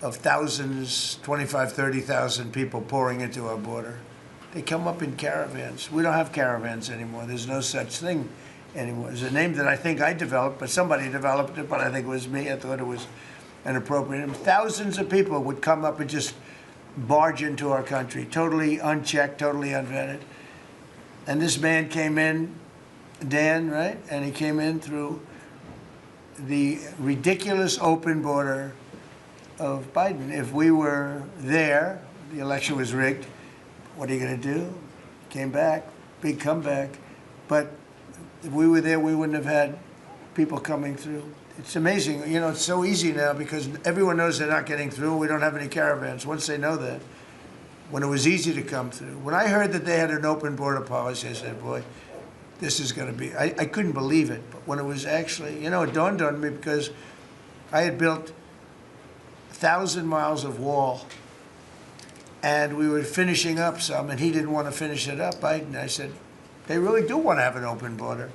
of thousands, 25, 30,000 people pouring into our border. They come up in caravans. We don't have caravans anymore. There's no such thing anymore. There's a name that I think I developed, but somebody developed it, but I think it was me. I thought it was an appropriate name. Thousands of people would come up and just barge into our country, totally unchecked, totally unvetted. And this man came in, Dan, right? And he came in through the ridiculous open border of Biden. If we were there, the election was rigged, what are you going to do? Came back, big comeback. But if we were there, we wouldn't have had people coming through. It's amazing. You know, it's so easy now because everyone knows they're not getting through. We don't have any caravans. Once they know that, when it was easy to come through. When I heard that they had an open border policy, I said, boy, this is going to be, I couldn't believe it. But when it was actually, you know, it dawned on me because I had built 1,000 miles of wall and we were finishing up some, and he didn't want to finish it up. I said, they really do want to have an open border.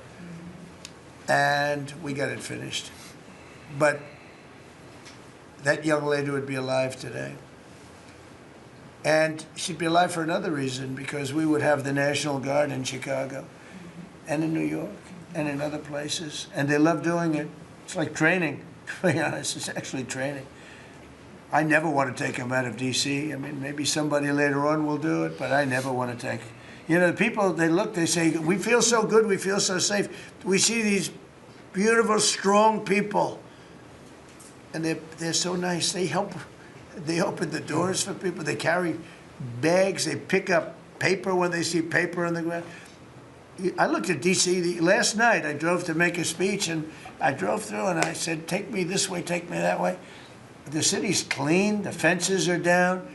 And we got it finished. But that young lady would be alive today. And she'd be alive for another reason, because we would have the National Guard in Chicago and in New York and in other places. And they love doing it. It's like training, to be honest. It's actually training. I never want to take them out of D.C. I mean, maybe somebody later on will do it, but I never want to take. You know, the people, they look, they say, we feel so good, we feel so safe. We see these beautiful, strong people, and they're so nice. They help. They open the doors for people. They carry bags. They pick up paper when they see paper on the ground. I looked at D.C. last night. I drove to make a speech, and I drove through, and I said, take me this way, take me that way. The city's clean. The fences are down.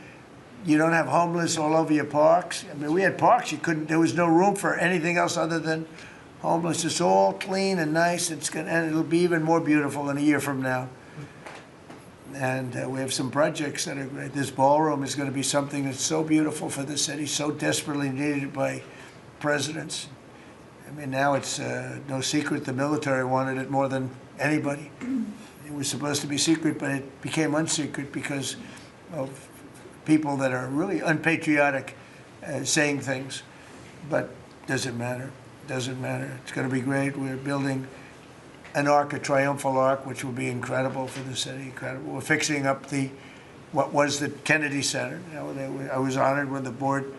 You don't have homeless all over your parks. I mean, we had parks. There was no room for anything else other than homeless. It's all clean and nice. And it'll be even more beautiful in a year from now. And we have some projects that are great. This ballroom is going to be something that's so beautiful for the city, so desperately needed by presidents. I mean, now it's no secret the military wanted it more than anybody. It was supposed to be secret, but it became unsecret because of people that are really unpatriotic saying things. But doesn't matter. Doesn't matter. It's going to be great. We're building an arc, a triumphal arc, which will be incredible for the city. Incredible. We're fixing up what was the Kennedy Center. You know, I was honored when the board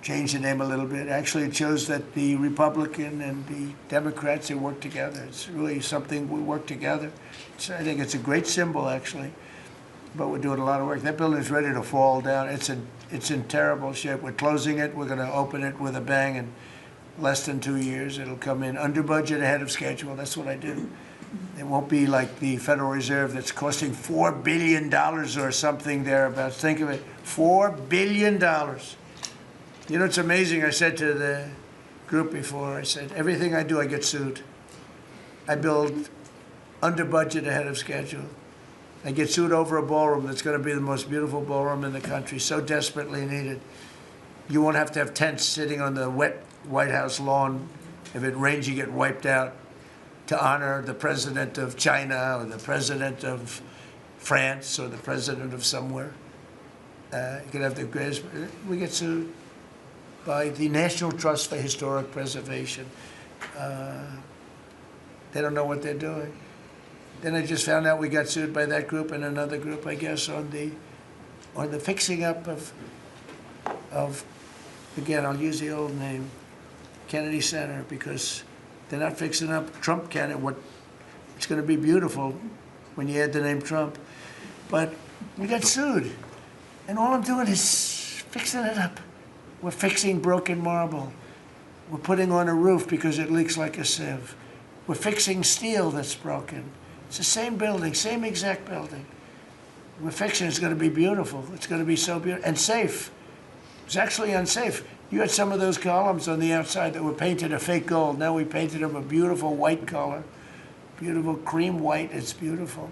changed the name a little bit. Actually, it shows that the Republican and the Democrats, they work together. It's really something we work together. I think it's a great symbol, actually. But we're doing a lot of work. That building is ready to fall down. It's in terrible shape. We're closing it. We're going to open it with a bang in less than 2 years. It'll come in under budget, ahead of schedule. That's what I do. It won't be like the Federal Reserve that's costing $4 billion or something thereabouts. Think of it, $4 billion. You know, it's amazing. I said to the group before, I said, everything I do, I get sued. I build under budget, ahead of schedule. I get sued over a ballroom that's going to be the most beautiful ballroom in the country, so desperately needed. You won't have to have tents sitting on the wet White House lawn. If it rains, you get wiped out, to honor the president of China or the president of France or the president of somewhere. You could have the greatest. We get sued by the National Trust for Historic Preservation. They don't know what they're doing. Then I just found out we got sued by that group and another group, I guess, on the fixing up of again, I'll use the old name, Kennedy Center, because they're not fixing up Trump Kennedy. It's going to be beautiful when you add the name Trump. But we got sued. And all I'm doing is fixing it up. We're fixing broken marble. We're putting on a roof because it leaks like a sieve. We're fixing steel that's broken. It's the same building, same exact building. We're fixing it. It's going to be beautiful. It's going to be so beautiful and safe. It's actually unsafe. You had some of those columns on the outside that were painted a fake gold. Now we painted them a beautiful white color, beautiful cream white. It's beautiful.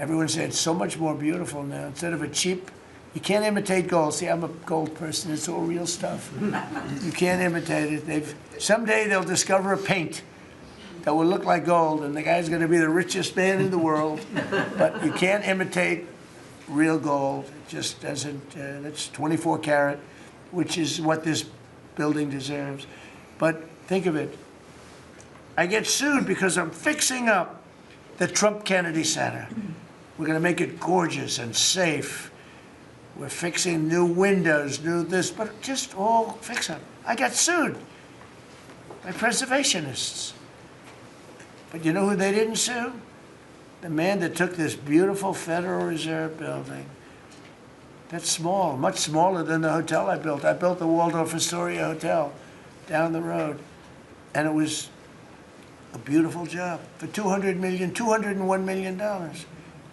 Everyone said it's so much more beautiful now. Instead of a cheap, you can't imitate gold. See, I'm a gold person. It's all real stuff. You can't imitate it. Someday they'll discover a paint that will look like gold, and the guy's going to be the richest man in the world. But you can't imitate real gold. It just doesn't. That's 24 karat, which is what this building deserves. But think of it. I get sued because I'm fixing up the Trump Kennedy Center. We're going to make it gorgeous and safe. We're fixing new windows, new this, but just all fix up. I got sued by preservationists. But you know who they didn't sue? The man that took this beautiful Federal Reserve building. That's small, much smaller than the hotel I built. I built the Waldorf Astoria Hotel down the road. And it was a beautiful job for $201 million.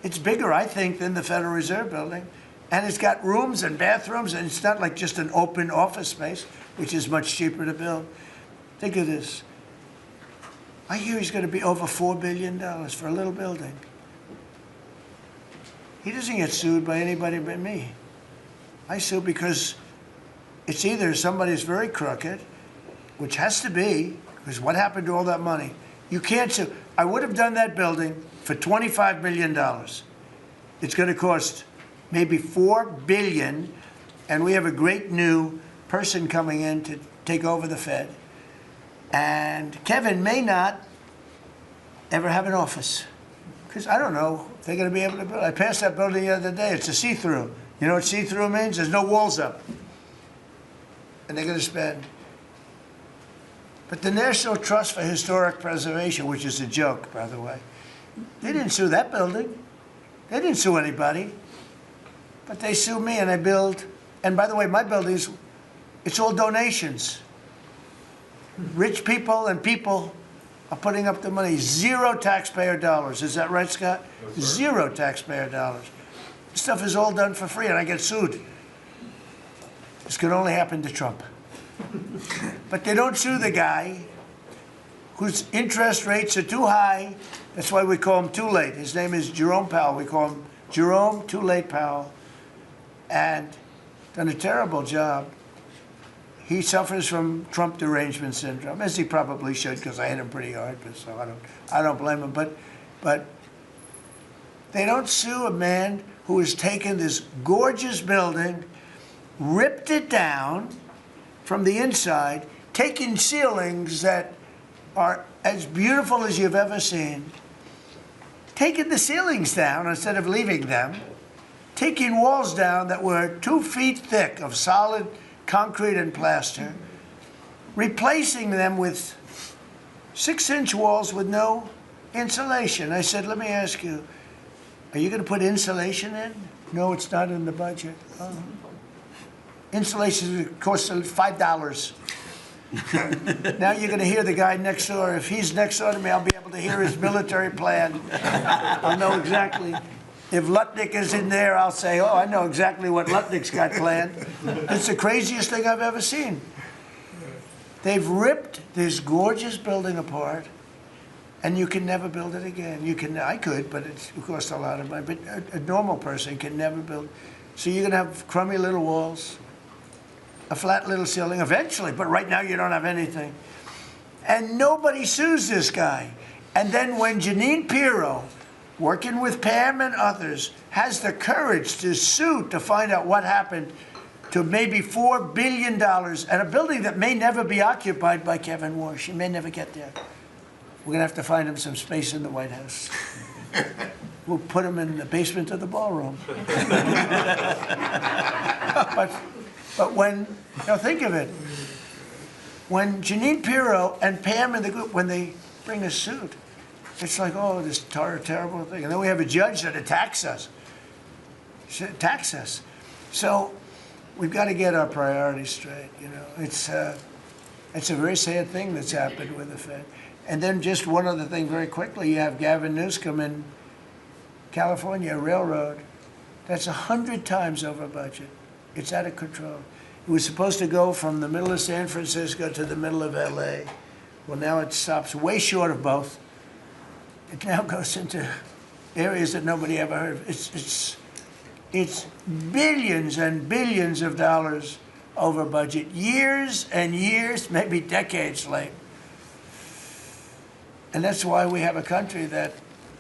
It's bigger, I think, than the Federal Reserve building. And it's got rooms and bathrooms, and it's not like just an open office space, which is much cheaper to build. Think of this. I hear he's going to be over $4 billion for a little building. He doesn't get sued by anybody but me. I sue because it's either somebody's very crooked, which has to be, because what happened to all that money? You can't sue. I would have done that building for $25 million. It's going to cost maybe $4 billion, and we have a great new person coming in to take over the Fed. And Kevin may not ever have an office, because I don't know if they're going to be able to build. I passed that building the other day. It's a see-through. You know what see-through means? There's no walls up. And they're going to spend. But the National Trust for Historic Preservation, which is a joke, by the way, they didn't sue that building. They didn't sue anybody. But they sued me, and I build. And by the way, my buildings, it's all donations. Rich people and people are putting up the money. Zero taxpayer dollars. Is that right, Scott? Yes, zero taxpayer dollars. This stuff is all done for free, and I get sued. This could only happen to Trump. But they don't sue the guy whose interest rates are too high. That's why we call him Too Late. His name is Jerome Powell. We call him Jerome Too Late Powell. And done a terrible job. He suffers from Trump derangement syndrome, as he probably should, because I hit him pretty hard. But so I don't blame him. But they don't sue a man who has taken this gorgeous building, ripped it down from the inside, taking ceilings that are as beautiful as you've ever seen, taking the ceilings down instead of leaving them, taking walls down that were 2 feet thick of solid concrete and plaster, replacing them with 6-inch walls with no insulation. I said, let me ask you, are you going to put insulation in? No, it's not in the budget. Oh. Insulation costs $5. Now you're going to hear the guy next door. If he's next door to me, I'll be able to hear his military plan. I'll know exactly. If Lutnick is in there, I'll say, oh, I know exactly what Lutnick's got planned. It's the craziest thing I've ever seen. They've ripped this gorgeous building apart, and you can never build it again. I could, but it costs a lot of money. But a normal person can never build. So you're going to have crummy little walls. a flat little ceiling eventually, but right now you don't have anything. And nobody sues this guy. And then when Jeanine Pirro, working with Pam and others, has the courage to sue to find out what happened to maybe $4 billion and a building that may never be occupied by Kevin Warsh. He may never get there. We're going to have to find him some space in the White House. We'll put him in the basement of the ballroom. But when, now think of it, when Jeanine Pirro and Pam and the group, when they bring a suit, it's like, oh, this terrible thing. And then we have a judge that attacks us. So we've got to get our priorities straight, you know. It's a very sad thing that's happened with the Fed. And then just one other thing very quickly, you have Gavin Newsom in California Railroad. That's 100 times over budget. It's out of control. It was supposed to go from the middle of San Francisco to the middle of LA. Well, now it stops way short of both. It now goes into areas that nobody ever heard of. It's billions and billions of dollars over budget, years and years, maybe decades late. And that's why we have a country that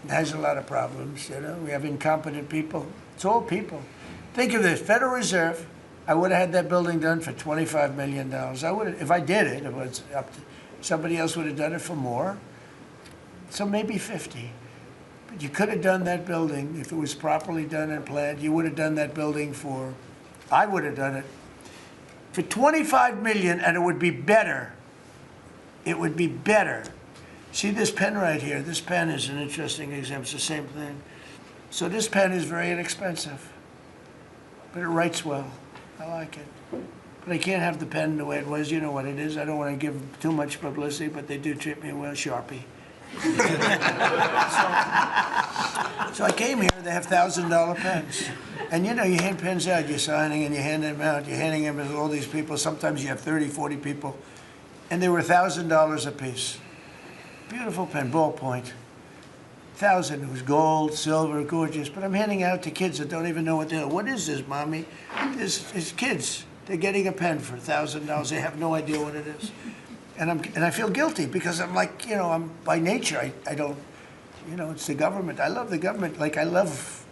has a lot of problems, you know. We have incompetent people. It's all people. Think of this, Federal Reserve, I would have had that building done for $25 million. I would have, if I did it, it was up to, somebody else would have done it for more. So maybe 50. But you could have done that building, if it was properly done and planned, you would have done that building for, I would have done it, for $25 million, and it would be better. It would be better. See this pen right here? This pen is an interesting example. It's the same thing. So this pen is very inexpensive, but it writes well. I like it. But I can't have the pen the way it was. You know what it is. I don't want to give too much publicity, but they do treat me well. Sharpie. So I came here, they have $1,000 pens. And you know, you hand pens out, you're signing and you hand them out, you're handing them to all these people. Sometimes you have 30, 40 people. And they were $1,000 a piece. Beautiful pen, ballpoint. 1,000, it was gold, silver, gorgeous. But I'm handing out to kids that don't even know what they're, what is this, Mommy? It's kids. They're getting a pen for $1,000. They have no idea what it is. And I feel guilty because I'm like, you know, I'm by nature, I don't, you know, it's the government. I love the government like I love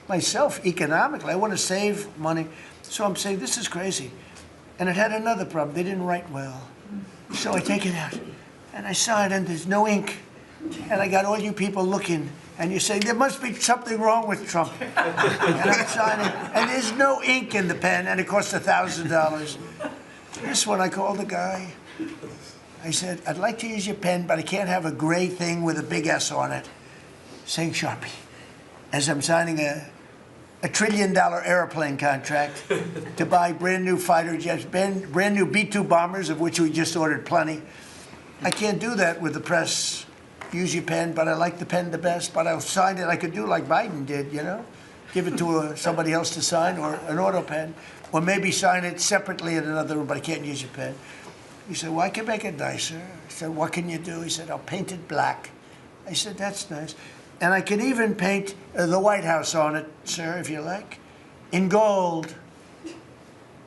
myself economically. I want to save money. So I'm saying, this is crazy. And it had another problem. They didn't write well. So I take it out and I sign and there's no ink. And I got all you people looking and you say, there must be something wrong with Trump. And I'm signing and there's no ink in the pen and it costs $1,000. This one, I called the guy. I said, I'd like to use your pen, but I can't have a gray thing with a big S on it saying Sharpie. As I'm signing a $1 trillion airplane contract to buy brand new fighter jets, brand new B-2 bombers, of which we just ordered plenty. I can't do that with the press. Use your pen, but I like the pen the best, but I'll sign it. I could do like Biden did, you know? Give it to somebody else to sign, or an auto pen, or maybe sign it separately in another room, but I can't use your pen. He said, well, I can make it nicer. I said, what can you do? He said, I'll paint it black. I said, that's nice. And I can even paint the White House on it, sir, if you like, in gold.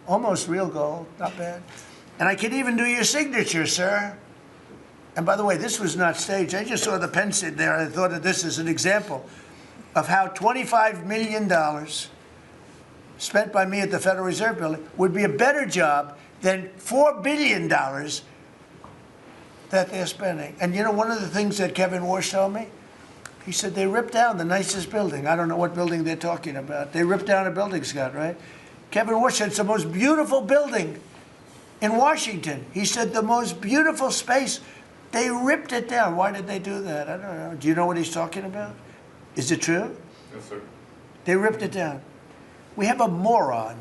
Almost real gold, not bad. And I can even do your signature, sir. And by the way, this was not staged. I just saw the pen sit there. I thought of this as an example of how $25 million spent by me at the Federal Reserve Building would be a better job than $4 billion that they're spending. And you know, one of the things that Kevin Warsh told me, he said they ripped down the nicest building. I don't know what building they're talking about. They ripped down a building, Scott, right? Kevin Warsh said it's the most beautiful building in Washington. He said the most beautiful space. They ripped it down. Why did they do that? I don't know. Do you know what he's talking about? Is it true? Yes, sir. They ripped it down. We have a moron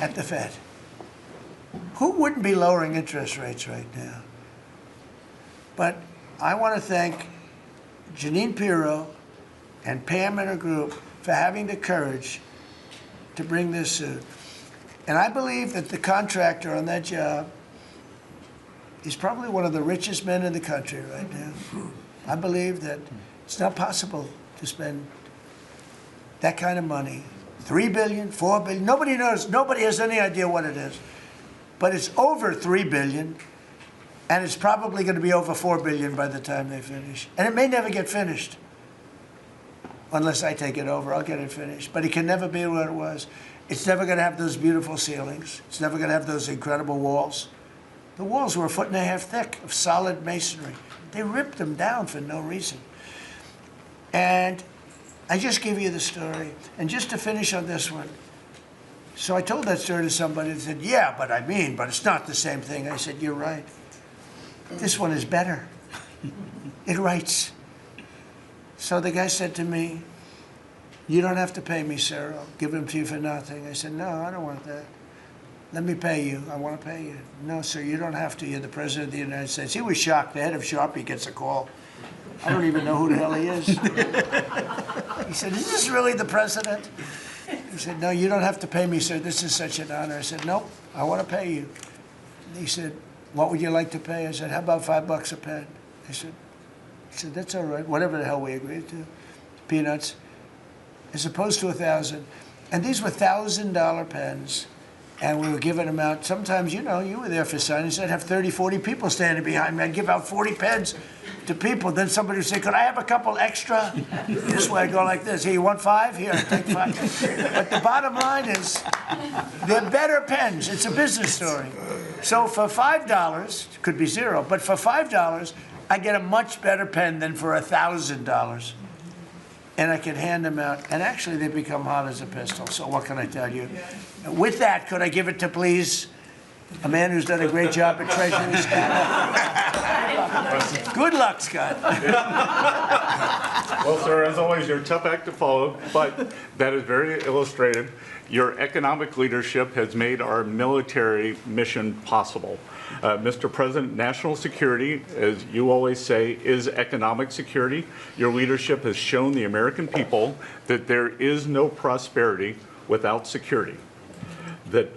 at the Fed. Who wouldn't be lowering interest rates right now? But I want to thank Jeanine Pirro and Pam and her group for having the courage to bring this suit. And I believe that the contractor on that job is probably one of the richest men in the country right now. I believe that it's not possible to spend that kind of money 3 billion, 4 billion, nobody knows, nobody has any idea what it is. But it's over 3 billion, and it's probably going to be over 4 billion by the time they finish. And it may never get finished. Unless I take it over, I'll get it finished. But it can never be what it was. It's never going to have those beautiful ceilings. It's never going to have those incredible walls. The walls were 1.5 feet thick of solid masonry. They ripped them down for no reason. And I just give you the story. And just to finish on this one, so I told that story to somebody and said, yeah, but it's not the same thing. I said, you're right. This one is better. It writes. So the guy said to me, you don't have to pay me, sir. I'll give them to you for nothing. I said, no, I don't want that. Let me pay you. I want to pay you. No, sir, you don't have to. You're the President of the United States. He was shocked. The head of Sharpie gets a call. I don't even know who the hell he is. He said, is this really the President? He said, no, you don't have to pay me, sir. This is such an honor. I said, nope, I want to pay you. And he said, what would you like to pay? I said, how about $5 a pen? He said, that's all right, whatever the hell we agreed to. Peanuts. As opposed to 1,000. And these were $1,000 pens. And we were giving them out. Sometimes, you know, you were there for signings. I'd have 30, 40 people standing behind me. I'd give out 40 pens to people. Then somebody would say, could I have a couple extra? This way I go like this. Here, you want 5? Here, take 5. But the bottom line is, they're better pens. It's a business story. So for $5, could be 0, but for $5, I get a much better pen than for $1,000. And I can hand them out. And actually, they become hot as a pistol. So what can I tell you? With that, could I give it to, please, a man who's done a great job at Treasury, Scott? Good luck, Scott. Well, sir, as always, you're a tough act to follow, but that is very illustrative. Your economic leadership has made our military mission possible. Mr. President, national security, as you always say, is economic security. Your leadership has shown the American people that there is no prosperity without security. That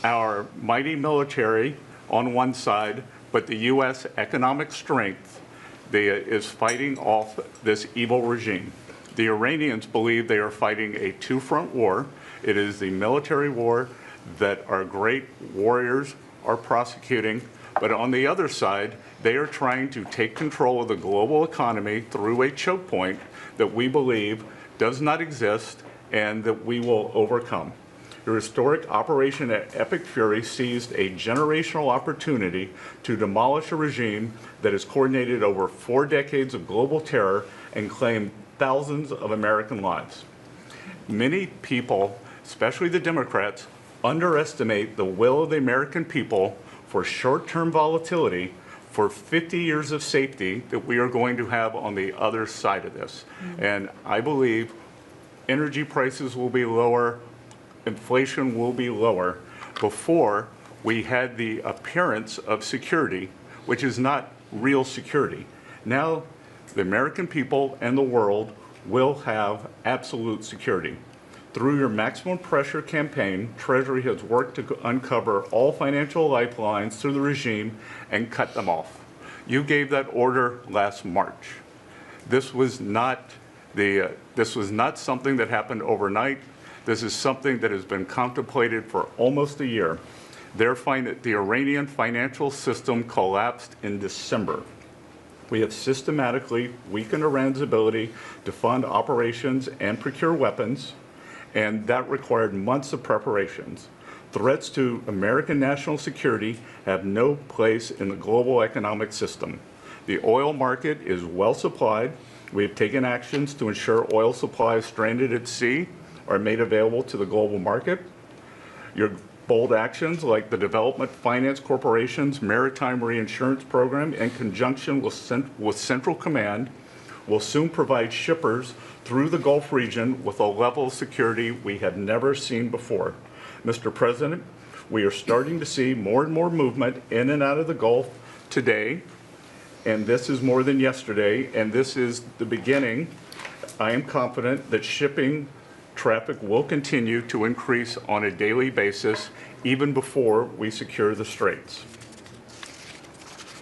our mighty military on one side, but the U.S. economic strength is fighting off this evil regime. The Iranians believe they are fighting a two-front war. It is the military war that our great warriors are prosecuting, but on the other side, they are trying to take control of the global economy through a choke point that we believe does not exist and that we will overcome. Your historic operation at Epic Fury seized a generational opportunity to demolish a regime that has coordinated over 4 decades of global terror and claimed thousands of American lives. Many people, especially the Democrats, underestimate the will of the American people for short-term volatility for 50 years of safety that we are going to have on the other side of this. And I believe energy prices will be lower, inflation will be lower before we had the appearance of security, which is not real security. Now, the American people and the world will have absolute security. Through your maximum pressure campaign, Treasury has worked to uncover all financial lifelines through the regime and cut them off. You gave that order last March. This was not something that happened overnight. This is something that has been contemplated for almost a year. The Iranian financial system collapsed in December. We have systematically weakened Iran's ability to fund operations and procure weapons, and that required months of preparations. Threats to American national security have no place in the global economic system. The oil market is well supplied. We have taken actions to ensure oil supplies stranded at sea are made available to the global market. Your bold actions like the Development Finance Corporation's Maritime Reinsurance Program in conjunction with Central Command will soon provide shippers through the Gulf region with a level of security we have never seen before. Mr. President, we are starting to see more and more movement in and out of the Gulf today, and this is more than yesterday, and this is the beginning. I am confident that shipping traffic will continue to increase on a daily basis even before we secure the straits.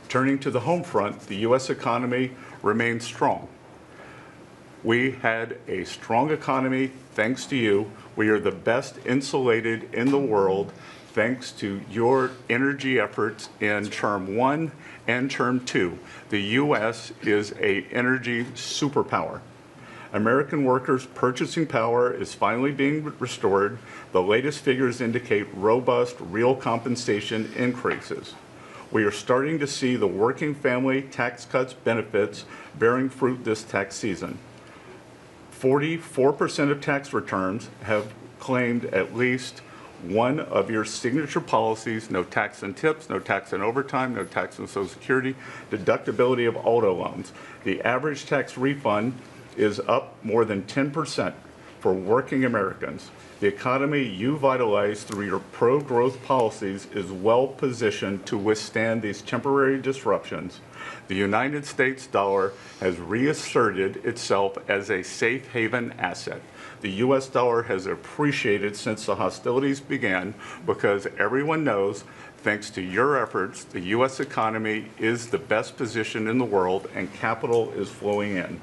Turning to the home front, the U.S. economy remains strong. We had a strong economy thanks to you. We are the best insulated in the world thanks to your energy efforts in term 1 and term 2. The U.S. is an energy superpower. American workers' purchasing power is finally being restored. The latest figures indicate robust real compensation increases. We are starting to see the working family tax cuts benefits bearing fruit this tax season. 44% of tax returns have claimed at least one of your signature policies: no tax on tips, no tax on overtime, no tax on Social Security, deductibility of auto loans. The average tax refund is up more than 10% for working Americans. The economy you vitalized through your pro-growth policies is well positioned to withstand these temporary disruptions. The United States dollar has reasserted itself as a safe haven asset. The U.S. dollar has appreciated since the hostilities began because everyone knows, thanks to your efforts, the U.S. economy is the best position in the world and capital is flowing in.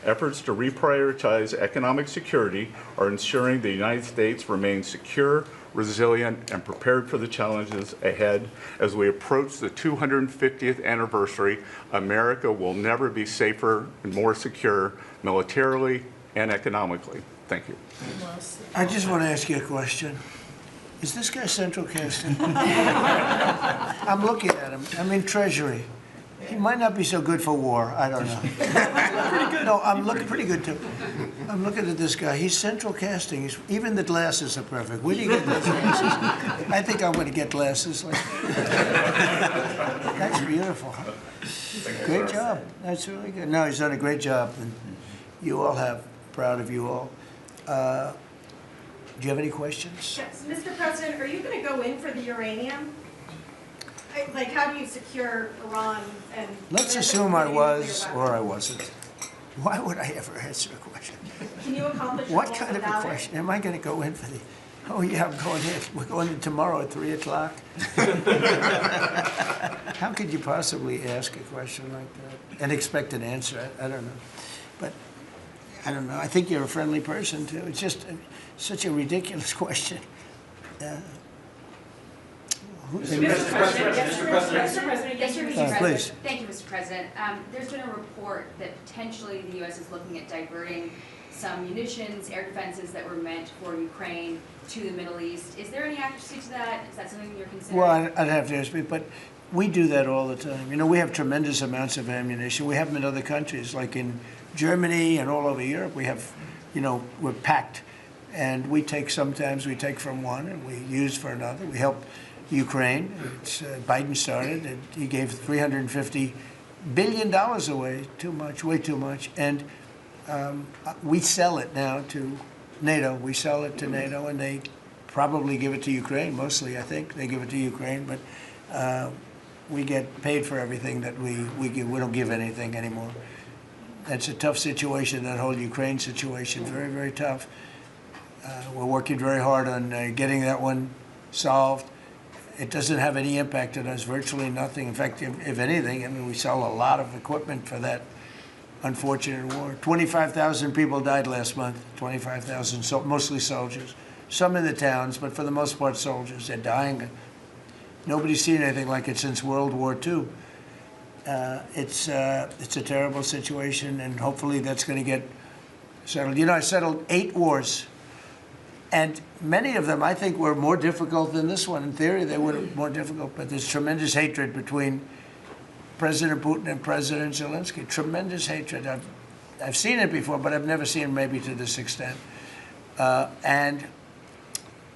Efforts to reprioritize economic security are ensuring the United States remains secure, resilient, and prepared for the challenges ahead. As we approach the 250th anniversary, America will never be safer and more secure militarily and economically. Thank you. I just want to ask you a question. Is this guy central casting? I'm looking at him. I'm in Treasury. He might not be so good for war. I don't know. No, I'm looking pretty good too. I'm looking at this guy. He's central casting. Even the glasses are perfect. Where do you get those glasses? I think I'm going to get glasses. That's beautiful. Great job. That's really good. No, he's done a great job, and you all have. Proud of you all. Do you have any questions? Yes, Mr. President, are you going to go in for the uranium? Like, how do you secure Iran and... Let's assume I was or I wasn't. Why would I ever answer a question? Can you accomplish your What goals kind of a without it? question? Am I going to go in for the... Oh, yeah, I'm going in. We're going in tomorrow at 3 o'clock. How could you possibly ask a question like that and expect an answer? I don't know. But I don't know. I think you're a friendly person, too. It's just such a ridiculous question. Mr. President, yes, Mr. President. Please. Thank you, Mr. President. There's been a report that potentially the U.S. is looking at diverting some munitions, air defenses that were meant for Ukraine to the Middle East. Is there any accuracy to that? Is that something you're considering? Well, I'd have to ask you, but we do that all the time. You know, we have tremendous amounts of ammunition. We have them in other countries, like in Germany and all over Europe. We have, you know, we're packed. And sometimes we take from one and we use for another. We help Ukraine. Biden started, and he gave $350 billion away, too much, way too much. And we sell it now to NATO. We sell it to NATO, and they probably give it to Ukraine, mostly, I think. They give it to Ukraine, but we get paid for everything that we give. We don't give anything anymore. That's a tough situation, that whole Ukraine situation, very, very tough. We're working very hard on getting that one solved. It doesn't have any impact on us, virtually nothing. In fact, if anything, I mean, we sell a lot of equipment for that unfortunate war. 25,000 people died last month, 25,000, so mostly soldiers. Some in the towns, but for the most part soldiers. They're dying. Nobody's seen anything like it since World War II. It's a terrible situation, and hopefully that's going to get settled. You know, I settled 8 wars. And many of them, I think, were more difficult than this one. In theory, they were more difficult, but there's tremendous hatred between President Putin and President Zelensky. Tremendous hatred. I've seen it before, but I've never seen it maybe to this extent. And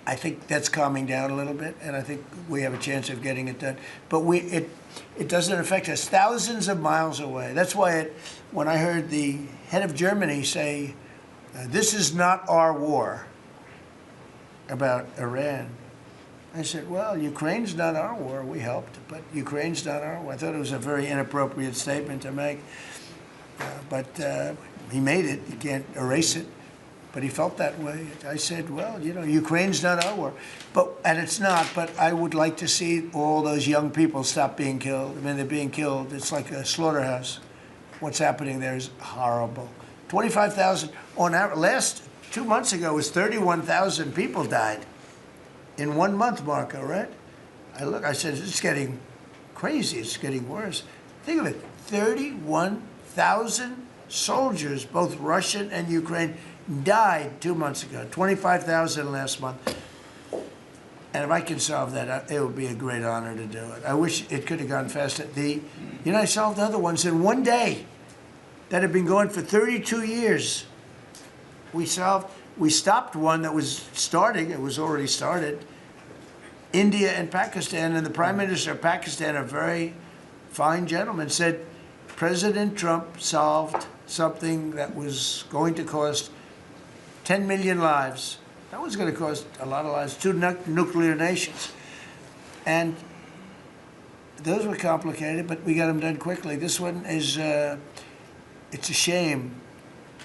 I think that's calming down a little bit, and I think we have a chance of getting it done. But it doesn't affect us. Thousands of miles away. That's why when I heard the head of Germany say, this is not our war, about Iran, I said, well, Ukraine's not our war. We helped, but Ukraine's not our war. I thought it was a very inappropriate statement to make, but he made it. You can't erase it, but he felt that way. I said, well, you know, Ukraine's not our war, and it's not, but I would like to see all those young people stop being killed. I mean, they're being killed. It's like a slaughterhouse. What's happening there is horrible. 25,000 on average. Last 2 months ago was 31,000 people died in 1 month, Marco, right? I said, it's getting crazy. It's getting worse. Think of it, 31,000 soldiers, both Russian and Ukraine, died 2 months ago, 25,000 last month. And if I can solve that, it would be a great honor to do it. I wish it could have gone faster. I solved other ones in 1 day that had been going for 32 years. We stopped one that was starting, it was already started, India and Pakistan, and the Prime Minister of Pakistan, a very fine gentleman, said President Trump solved something that was going to cost 10 million lives. That was going to cost a lot of lives, 2 nuclear nations. And those were complicated, but we got them done quickly. This one is, it's a shame.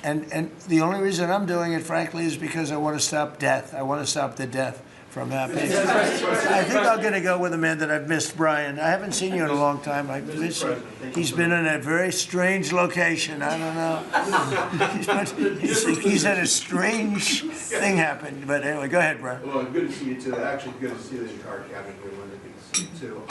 And the only reason I'm doing it, frankly, is because I want to stop death. I want to stop the death from happening. I think I'm going to go with a man that I've missed, Brian. I haven't seen you in a long time. I've missed you. He's been in a very strange location. I don't know. He's had a strange thing happen. But anyway, go ahead, Brian. Well, good to see you too. Actually, good to see the entire cabinet here. Good to see you too.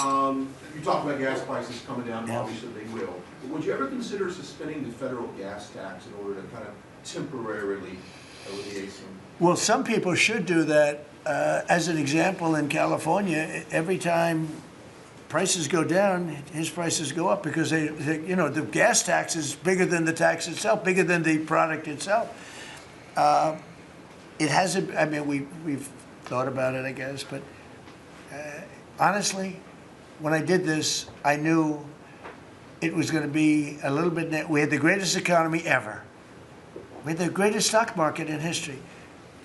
You talked about gas prices coming down. Yeah. Obviously, they will. But would you ever consider suspending the federal gas tax in order to kind of temporarily alleviate some? Well, some people should do that. As an example, in California, every time prices go down, his prices go up because the gas tax is bigger than the tax itself, bigger than the product itself. It hasn't. I mean, we've thought about it, I guess, but honestly, when I did this, I knew it was going to be a little bit. We had the greatest economy ever. We had the greatest stock market in history.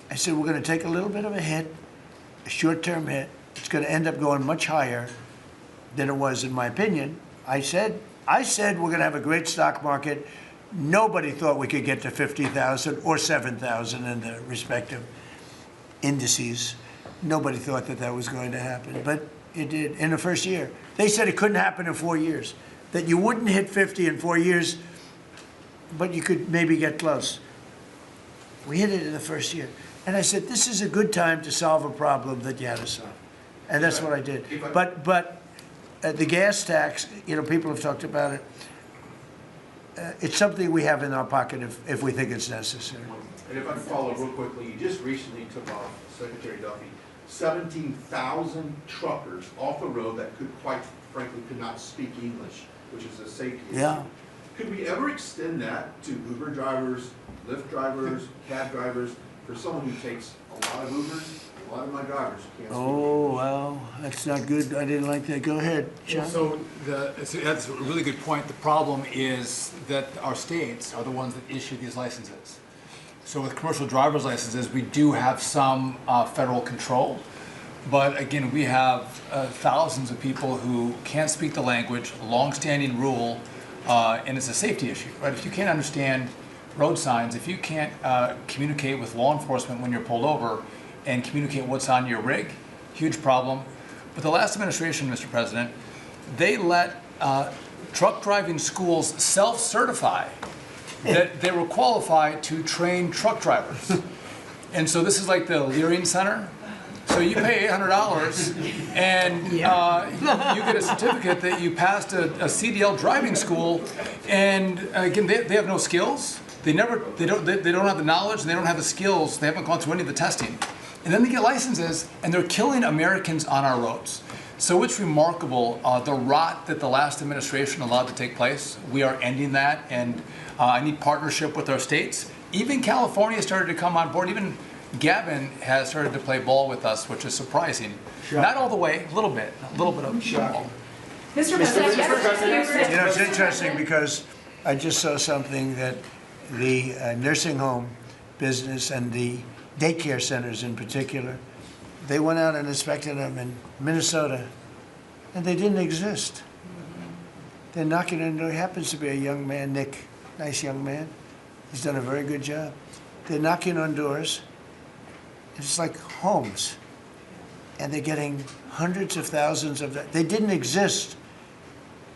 I said, we're going to take a little bit of a hit, a short-term hit. It's going to end up going much higher than it was, in my opinion. I said we're going to have a great stock market. Nobody thought we could get to 50,000 or 7,000 in the respective indices. Nobody thought that was going to happen, but it did in the first year. They said it couldn't happen in 4 years, that you wouldn't hit 50 in 4 years, but you could maybe get close. We hit it in the first year. And I said, this is a good time to solve a problem that you had to solve. And that's what I did. But the gas tax, people have talked about it. It's something we have in our pocket if we think it's necessary. And if I can follow real quickly, you just recently took off, Secretary Duffy, 17,000 truckers off the road that quite frankly, could not speak English, which is a safety issue. Yeah. Could we ever extend that to Uber drivers, Lyft drivers, cab drivers, for someone who takes a lot of Ubers? A lot of my drivers can't speak Oh, well, that's not good. I didn't like that. Go ahead, John. So that's a really good point. The problem is that our states are the ones that issue these licenses. So with commercial driver's licenses, we do have some federal control. But again, we have thousands of people who can't speak the language, long-standing rule, and it's a safety issue, right? If you can't understand road signs, if you can't communicate with law enforcement when you're pulled over and communicate what's on your rig, huge problem. But the last administration, Mr. President, they let truck driving schools self-certify that they were qualified to train truck drivers. And so this is like the Leering Center. So you pay $800 and you get a certificate that you passed a CDL driving school, and again, they have no skills. They don't have the knowledge, and they don't have the skills. They haven't gone through any of the testing. And then they get licenses, and they're killing Americans on our roads. So it's remarkable, the rot that the last administration allowed to take place. We are ending that, and I need partnership with our states. Even California started to come on board. Even Gavin has started to play ball with us, which is surprising. Shocking. Not all the way, a little bit of ball. Mr. President, It's interesting because I just saw something that the nursing home business and the daycare centers in particular, they went out and inspected them in Minnesota, and they didn't exist. They're knocking on the door. He happens to be a young man, Nick, nice young man. He's done a very good job. They're knocking on doors. It's like homes, and they're getting hundreds of thousands of that. They didn't exist,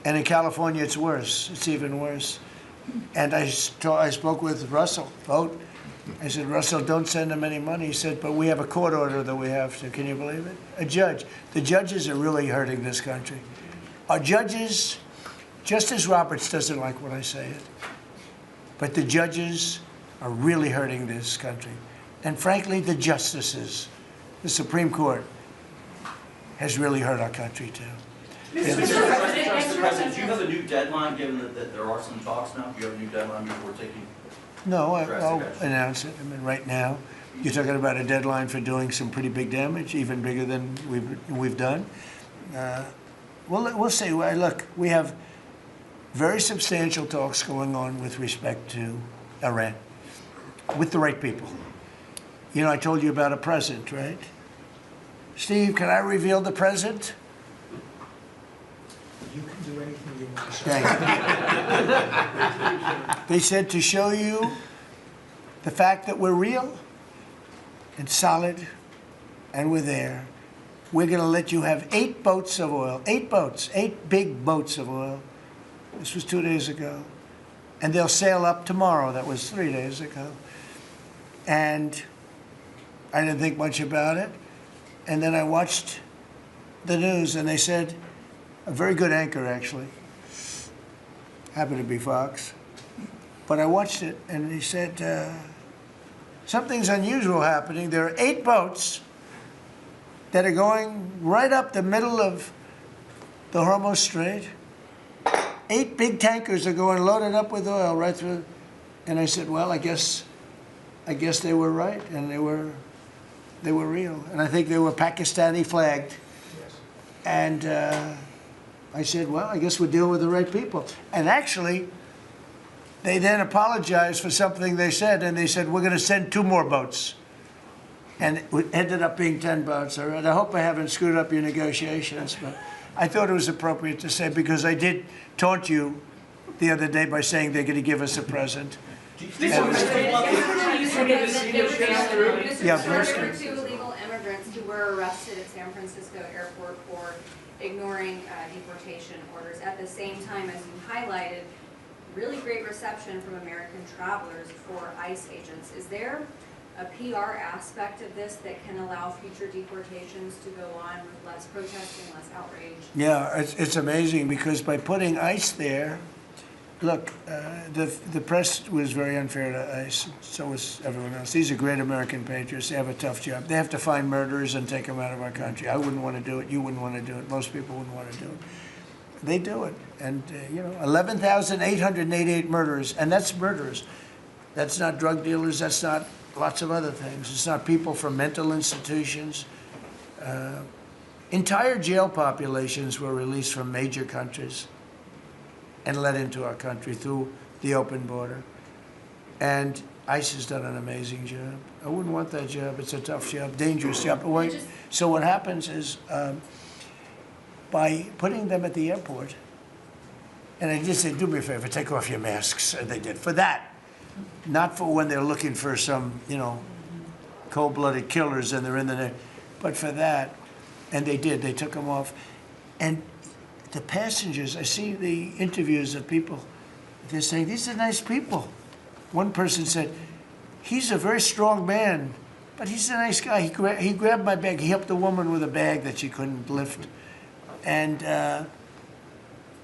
and in California it's worse. It's even worse. And I spoke with Russell, Vogt. I said, Russell, don't send them any money. He said, but we have a court order that we have to. Can you believe it? A judge. The judges are really hurting this country. Our judges, Justice Roberts doesn't like when I say it, but the judges are really hurting this country. And frankly, the justices, the Supreme Court, has really hurt our country too. Mr. President, do you have a new deadline, given that there are some talks now? Do you have a new deadline before taking? No, I'll announce it. I mean, right now, you're talking about a deadline for doing some pretty big damage, even bigger than we've done. We'll see. Look, we have very substantial talks going on with respect to Iran, with the right people. You know, I told you about a present, right? Steve, can I reveal the present? You can do anything you want. Thank you. They said to show you the fact that we're real and solid and we're there, we're going to let you have 8 boats of oil, 8 boats, 8 big boats of oil. This was 2 days ago. And they'll sail up tomorrow. That was 3 days ago. And I didn't think much about it. And then I watched the news and they said, a very good anchor, actually. Happened to be Fox. But I watched it, and he said, something's unusual happening. There are 8 boats that are going right up the middle of the Hormuz Strait. 8 big tankers are going loaded up with oil right through. And I said, well, I guess they were right, and they were real. And I think they were Pakistani flagged. Yes. And I said, well, I guess we're dealing with the right people. And actually, they then apologized for something they said, and they said, we're going to send 2 more boats. And it ended up being 10 boats. All right? I hope I haven't screwed up your negotiations, but I thought it was appropriate to say, because I did taunt you the other day by saying they're going to give us a present. There were 2 illegal immigrants who were arrested at San Francisco airport for ignoring deportation orders. At the same time, as you highlighted, really great reception from American travelers for ICE agents. Is there a PR aspect of this that can allow future deportations to go on with less protesting, less outrage? Yeah, it's amazing, because by putting ICE there, look, the press was very unfair to ICE, so was everyone else. These are great American patriots. They have a tough job. They have to find murderers and take them out of our country. I wouldn't want to do it. You wouldn't want to do it. Most people wouldn't want to do it. They do it. And, 11,888 murderers, and that's murderers. That's not drug dealers. That's not lots of other things. It's not people from mental institutions. Entire jail populations were released from major countries and let into our country through the open border. And ICE has done an amazing job. I wouldn't want that job. It's a tough job, dangerous job. So what happens is, by putting them at the airport, and I just said, do me a favor, take off your masks, and they did. For that, not for when they're looking for some, cold-blooded killers and they're in the, but for that, and they did, they took them off. And the passengers, I see the interviews of people, they're saying, these are nice people. One person said, he's a very strong man, but he's a nice guy. He grabbed my bag. He helped a woman with a bag that she couldn't lift. And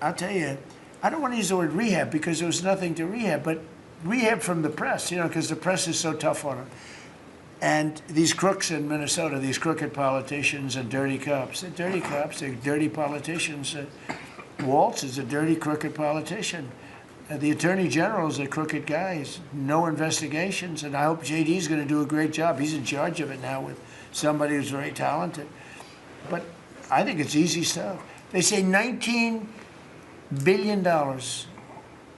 I'll tell you, I don't want to use the word rehab because there was nothing to rehab, but rehab from the press, because the press is so tough on them. And these crooks in Minnesota, these crooked politicians and dirty cops, they're dirty politicians. Waltz is a dirty, crooked politician. The Attorney General is a crooked guy. He's no investigations, and I hope JD's going to do a great job. He's in charge of it now with somebody who's very talented. But I think it's easy stuff. They say $19 billion,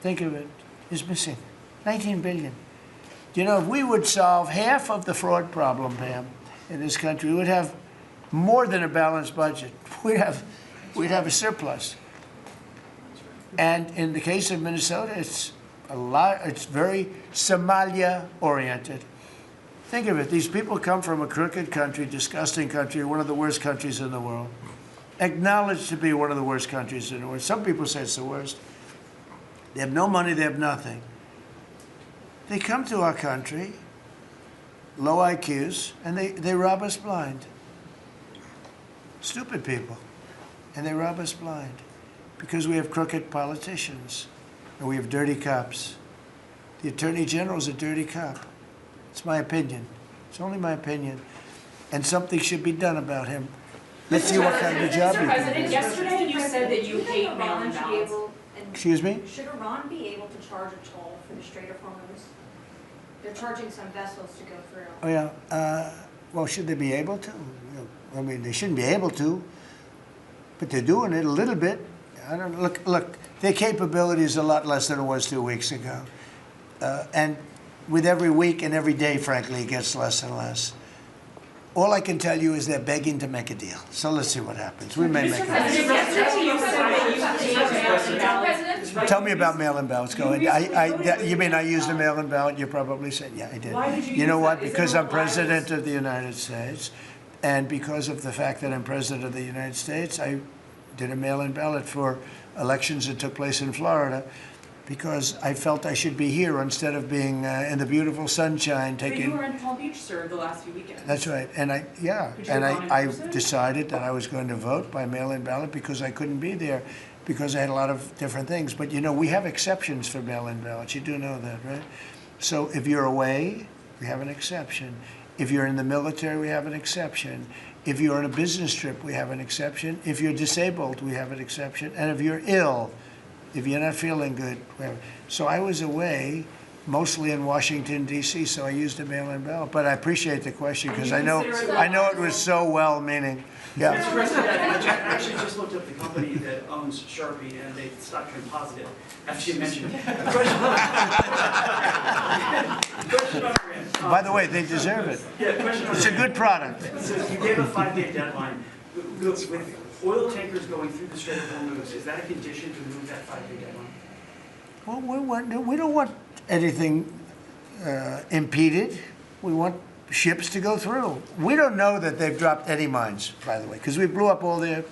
think of it, is missing. $19 billion. If we would solve half of the fraud problem, Pam, in this country, we would have more than a balanced budget. We'd have a surplus. And in the case of Minnesota, it's very Somalia-oriented. Think of it. These people come from a crooked country, disgusting country, one of the worst countries in the world. Acknowledged to be one of the worst countries in the world. Some people say it's the worst. They have no money, they have nothing. They come to our country, low IQs, and they rob us blind. Stupid people. And they rob us blind because we have crooked politicians and we have dirty cops. The Attorney General's a dirty cop. It's my opinion. It's only my opinion. And something should be done about him. Let's see what kind of a job he Mr. can President, do. yesterday you said that you hate mail-in ballots. Excuse me? Should Iran be able to charge a toll for the Strait of Hormuz? They're charging some vessels to go through. Oh, yeah. Well, should they be able to? I mean, they shouldn't be able to, but they're doing it a little bit. I don't know. Look, their capability is a lot less than it was 2 weeks ago. And with every week and every day, frankly, it gets less and less. All I can tell you is they're begging to make a deal. So let's see what happens. We may make a deal. Tell me about mail-in ballots. Go ahead. You mean I used a mail-in ballot? You probably said, yeah, I did. Why did you You know use what? that? Is Because there I'm a bias? President of the United States, and because of the fact that I'm President of the United States, I did a mail-in ballot for elections that took place in Florida, because I felt I should be here instead of being in the beautiful sunshine But you taking. were in Palm Beach, sir, the last few weekends. That's right, and Could you have gone in I person? decided that I was going to vote by mail-in ballot because I couldn't be there, because I had a lot of different things. But you know, we have exceptions for mail-in ballots. You do know that, right? So if you're away, we have an exception. If you're in the military, we have an exception. If you're on a business trip, we have an exception. If you're disabled, we have an exception. And if you're ill, if you're not feeling good, we have. So I was away, mostly in Washington, D.C., so I used a mail-in ballot. But I appreciate the question, because I know it was so well-meaning. Yeah. Mr. President, I actually just looked up the company that owns Sharpie, and they stock turned positive after you mentioned it. Question on your end. By the way, they deserve it. Yeah, question on It's a your good end. product. So you gave a 5-day deadline. With oil tankers going through the Strait of Hormuz, is that a condition to move that 5-day deadline? Well, we don't want anything impeded. We want ships to go through. We don't know that they've dropped any mines, by the way, because we blew up all their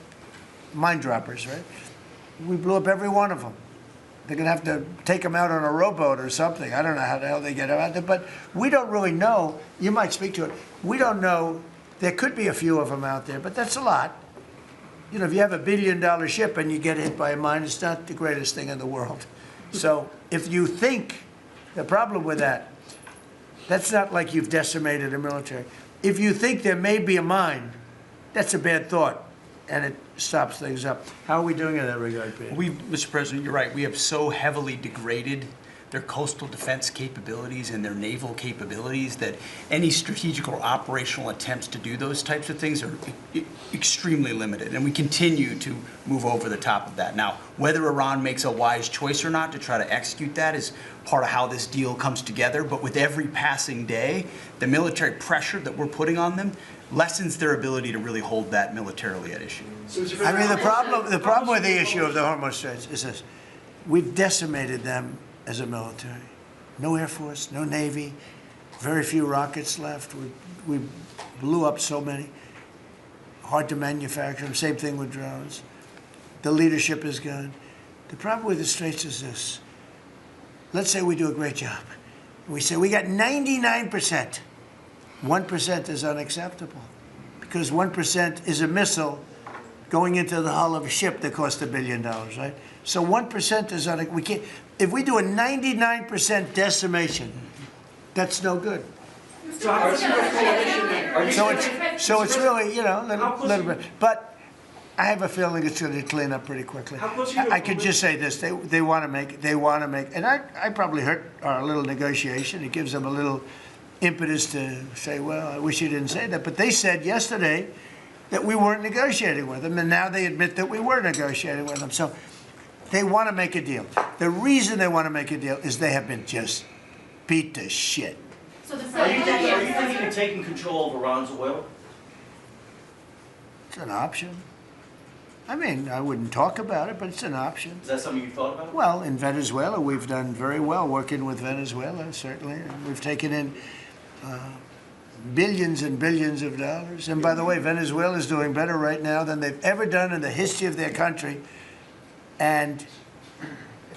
mine droppers, right? We blew up every one of them. They're going to have to take them out on a rowboat or something. I don't know how the hell they get out there, but we don't really know. You might speak to it. We don't know. There could be a few of them out there, but that's a lot. You know, if you have $1 billion ship and you get hit by a mine, it's not the greatest thing in the world. So if you think, the problem with that, that's not like you've decimated a military. If you think there may be a mine, that's a bad thought, and it stops things up. How are we doing in that regard, Peter? Mr. President, you're right. We have so heavily degraded their coastal defense capabilities and their naval capabilities that any strategic or operational attempts to do those types of things are extremely limited. And we continue to move over the top of that. Now, whether Iran makes a wise choice or not to try to execute that is part of how this deal comes together. But with every passing day, the military pressure that we're putting on them lessens their ability to really hold that militarily at issue. I mean, the problem with the issue of the Hormuz Straits is this. We've decimated them as a military. No Air Force, no Navy, very few rockets left. We blew up so many. Hard to manufacture them. Same thing with drones. The leadership is gone. The problem with the Straits is this. Let's say we do a great job. We say we got 99%. 1% is unacceptable, because 1% is a missile going into the hull of a ship that cost $1 billion, right? So 1% is we can't. If we do a 99% decimation, that's no good. So it's really, you know, a little bit. But I have a feeling it's going to clean up pretty quickly. I could just say this: they want to make, and I probably hurt our little negotiation. It gives them a little impetus to say, well, I wish you didn't say that. But they said yesterday that we weren't negotiating with them, and now they admit that we were negotiating with them. So they want to make a deal. The reason they want to make a deal is they have been just beat to shit. So the Are you thinking of taking control of Iran's oil? It's an option. I mean, I wouldn't talk about it, but it's an option. Is that something you've thought about? Well, in Venezuela, we've done very well working with Venezuela, certainly. And we've taken in billions and billions of dollars. And by the way, Venezuela is doing better right now than they've ever done in the history of their country. And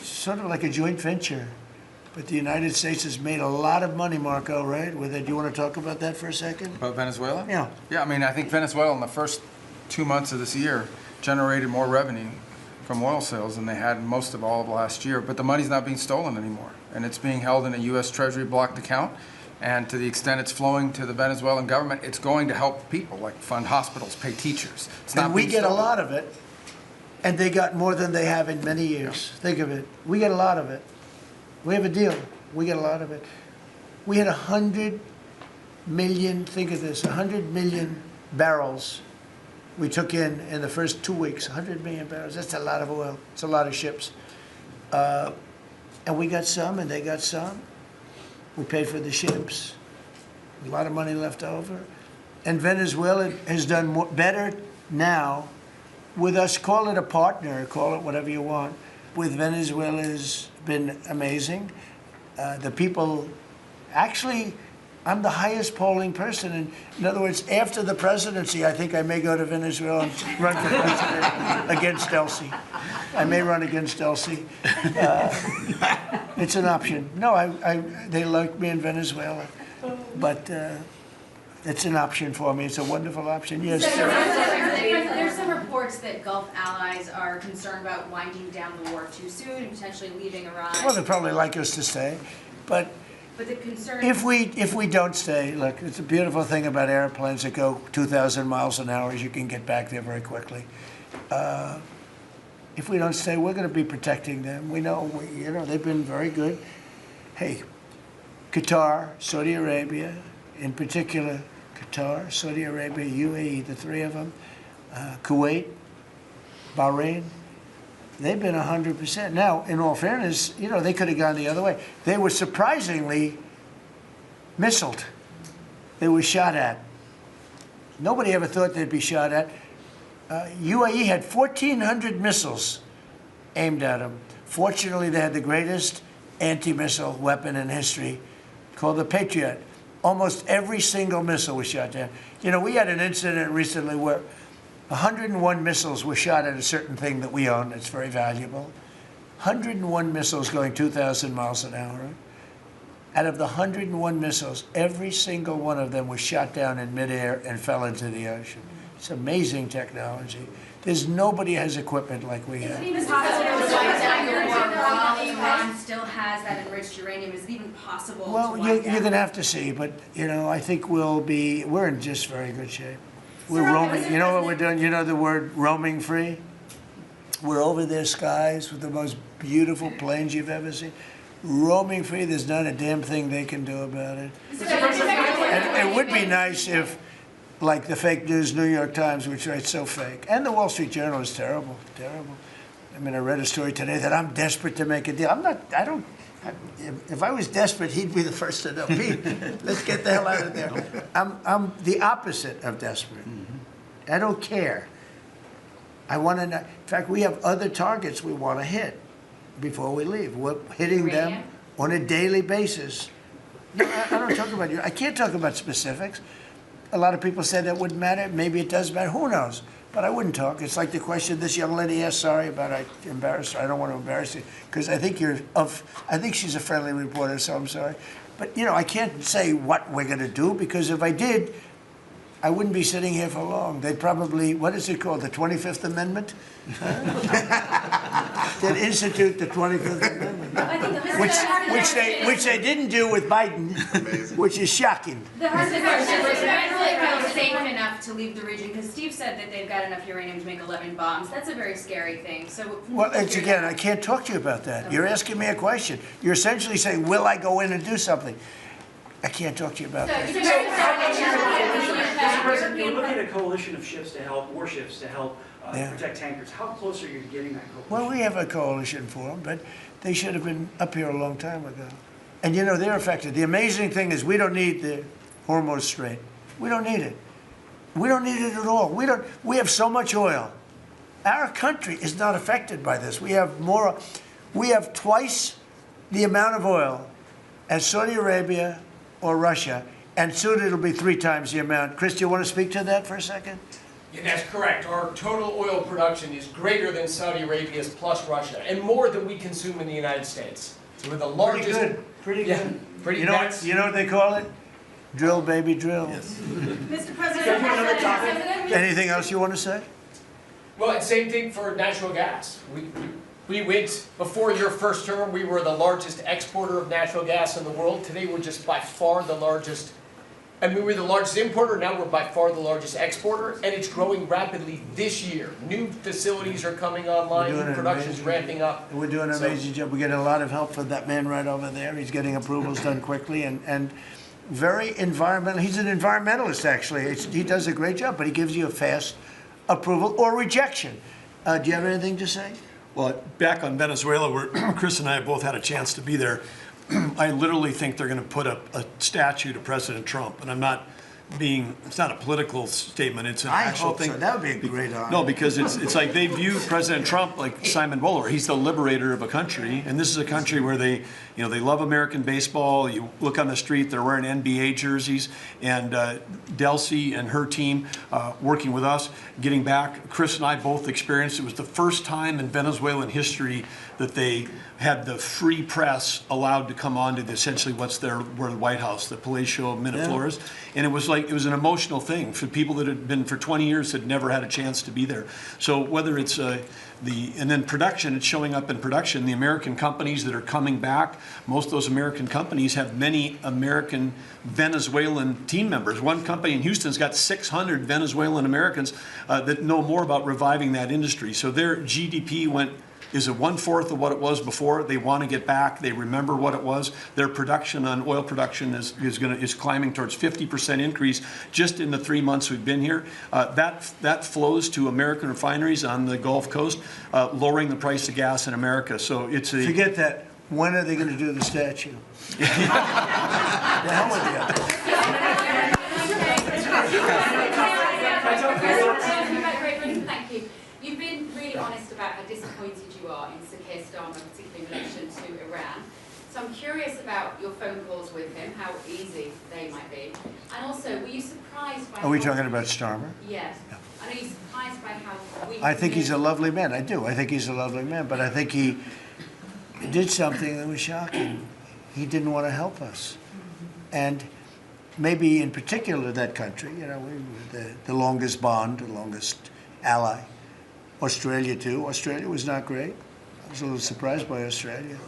sort of like a joint venture. But the United States has made a lot of money, Marco, right? With it. Do you want to talk about that for a second? About Venezuela? Yeah. Yeah, I mean, I think Venezuela in the first 2 months of this year generated more revenue from oil sales than they had most of all of last year. But the money's not being stolen anymore, and it's being held in a U.S. Treasury blocked account. And to the extent it's flowing to the Venezuelan government, it's going to help people, like fund hospitals, pay teachers. It's not And we being get a stolen. lot of it, and they got more than they have in many years. Think of it. We get a lot of it. We have a deal. We get a lot of it. We had 100 million, think of this, 100 million barrels we took in the first 2 weeks. 100 million barrels. That's a lot of oil. It's a lot of ships. And we got some, and they got some. We paid for the ships. A lot of money left over. And Venezuela has done better now with us. Call it a partner, call it whatever you want. With Venezuela has been amazing. The people, actually, I'm the highest polling person. And in other words, after the presidency, I think I may go to Venezuela and run for president against Elsie. I may run against Elsie. It's an option. No, they like me in Venezuela, but it's an option for me. It's a wonderful option. Yes. There's some reports that Gulf allies are concerned about winding down the war too soon and potentially leaving Iran. Well, they'd probably like us to stay, but the concern if we don't stay, look, it's a beautiful thing about airplanes that go 2,000 miles an hour is you can get back there very quickly. If we don't stay, we're going to be protecting them. We know, they've been very good. Hey, Qatar, Saudi Arabia, in particular, Qatar, Saudi Arabia, UAE, the three of them, Kuwait, Bahrain, they've been 100%. Now, in all fairness, they could have gone the other way. They were surprisingly missiled. They were shot at. Nobody ever thought they'd be shot at. UAE had 1,400 missiles aimed at them. Fortunately, they had the greatest anti-missile weapon in history called the Patriot. Almost every single missile was shot down. We had an incident recently where 101 missiles were shot at a certain thing that we own. It's very valuable. 101 missiles going 2,000 miles an hour. Out of the 101 missiles, every single one of them was shot down in midair and fell into the ocean. It's amazing technology. There's nobody has equipment like we have. Is it even possible to wind down the war while Iran still has that enriched uranium? Is it even possible to Well, wind you're down? going to have to see, but, I think we're in just very good shape. We're roaming, you know what we're doing? You know the word roaming free? We're over their skies with the most beautiful planes you've ever seen. Roaming free, there's not a damn thing they can do about it. And it would be nice if, like the fake news New York Times, which writes so fake, and the Wall Street Journal is terrible, terrible. I read a story today that I'm desperate to make a deal. If I was desperate, he'd be the first to know. Pete, let's get the hell out of there. I'm the opposite of desperate. I don't care. I want to know. In fact, we have other targets we want to hit before we leave. We're hitting them on a daily basis. No, I don't talk about you. I can't talk about specifics. A lot of people say that wouldn't matter. Maybe it does matter. Who knows? But I wouldn't talk. It's like the question this young lady asked. Sorry about I embarrassed her. I don't want to embarrass you because I think I think she's a friendly reporter, so I'm sorry. But I can't say what we're going to do because if I did, I wouldn't be sitting here for long. They'd probably, what is it called, the 25th Amendment? They'd institute the 25th Amendment, which they didn't do with Biden, which is shocking. The hard question is Venezuela safe enough to leave the region? Because Steve said that they've got enough uranium to make 11 bombs. That's a very scary thing. So, well, it's again, I can't talk to you about that. You're asking me a question. You're essentially saying, will I go in and do something? I can't talk to you about that. Mr. President, you're looking at a coalition of ships to help, warships to help protect tankers. How close are you to getting that coalition? Well, we have a coalition for them, but they should have been up here a long time ago. And they're affected. The amazing thing is we don't need the Hormuz Strait. We don't need it. We don't need it at all. We have so much oil. Our country is not affected by this. We have twice the amount of oil as Saudi Arabia or Russia, and soon it'll be 3 times the amount. Chris, do you want to speak to that for a second? Yeah, that's correct. Our total oil production is greater than Saudi Arabia's plus Russia, and more than we consume in the United States. So we're the largest. Pretty good, pretty Yeah, good. pretty You know what they call it? Drill, baby, drill. Mr. President, Anything else you want to say? Well, and same thing for natural gas. We went, before your first term, we were the largest exporter of natural gas in the world. Today, we're just by far the largest. I mean, we're the largest importer, now we're by far the largest exporter, and it's growing rapidly this year. New facilities are coming online, new production's ramping up. We're doing an amazing job. We're getting a lot of help from that man right over there. He's getting approvals done quickly and very environmental. He's an environmentalist, actually. He does a great job, but he gives you a fast approval or rejection. Do you have anything to say? Well, back on Venezuela, where Chris and I both had a chance to be there, I literally think they're going to put a statue to President Trump, and I'm not being, it's not a political statement, it's an actual thing. So. That would be a great honor. No, because it's like they view President Trump like Simon Bolivar. He's the liberator of a country, and this is a country where they love American baseball. You look on the street, they're wearing NBA jerseys, and Delcy and her team working with us, getting back. Chris and I both experienced, it was the first time in Venezuelan history that they had the free press allowed to come on to essentially where the White House, the Palacio Miraflores, and it was an emotional thing for people that had been for 20 years had never had a chance to be there. So whether it's and then production, it's showing up in production. The American companies that are coming back, most of those American companies have many American Venezuelan team members. One company in Houston's got 600 Venezuelan Americans that know more about reviving that industry. So their GDP is a 1/4 of what it was before. They want to get back. They remember what it was. Their production on oil production is climbing towards 50% increase just in the 3 months we've been here. That flows to American refineries on the Gulf Coast, lowering the price of gas in America. So it's a Forget that. When are they going to do the statue? The hell with Thank you. You've been really honest about how disappointed you are in Sir Keir Starmer, particularly in relation to Iran. So I'm curious about your phone calls with him, how easy they might be. And also, were you surprised by... Are we talking about Starmer? Yes. And are you surprised by how weak... I think he's a lovely man. I do. I think he's a lovely man. But I think he did something that was shocking. He didn't want to help us. And maybe in particular that country, we were the longest bond, the longest ally. Australia, too. Australia was not great. I was a little surprised by Australia.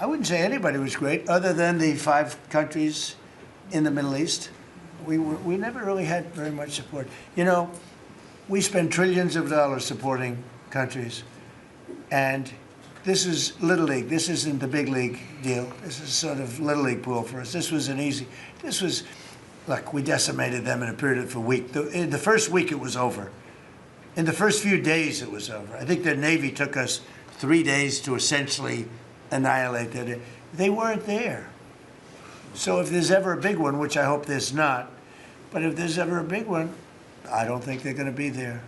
I wouldn't say anybody was great, other than the 5 countries in the Middle East. We never really had very much support. We spend trillions of dollars supporting countries, and this is Little League. This isn't the big league deal. This is sort of Little League pool for us. This was look, we decimated them in a period of a week. In the first week, it was over. In the first few days, it was over. I think the Navy took us 3 days to essentially annihilate it. They weren't there. So if there's ever a big one, which I hope there's not, but if there's ever a big one, I don't think they're going to be there.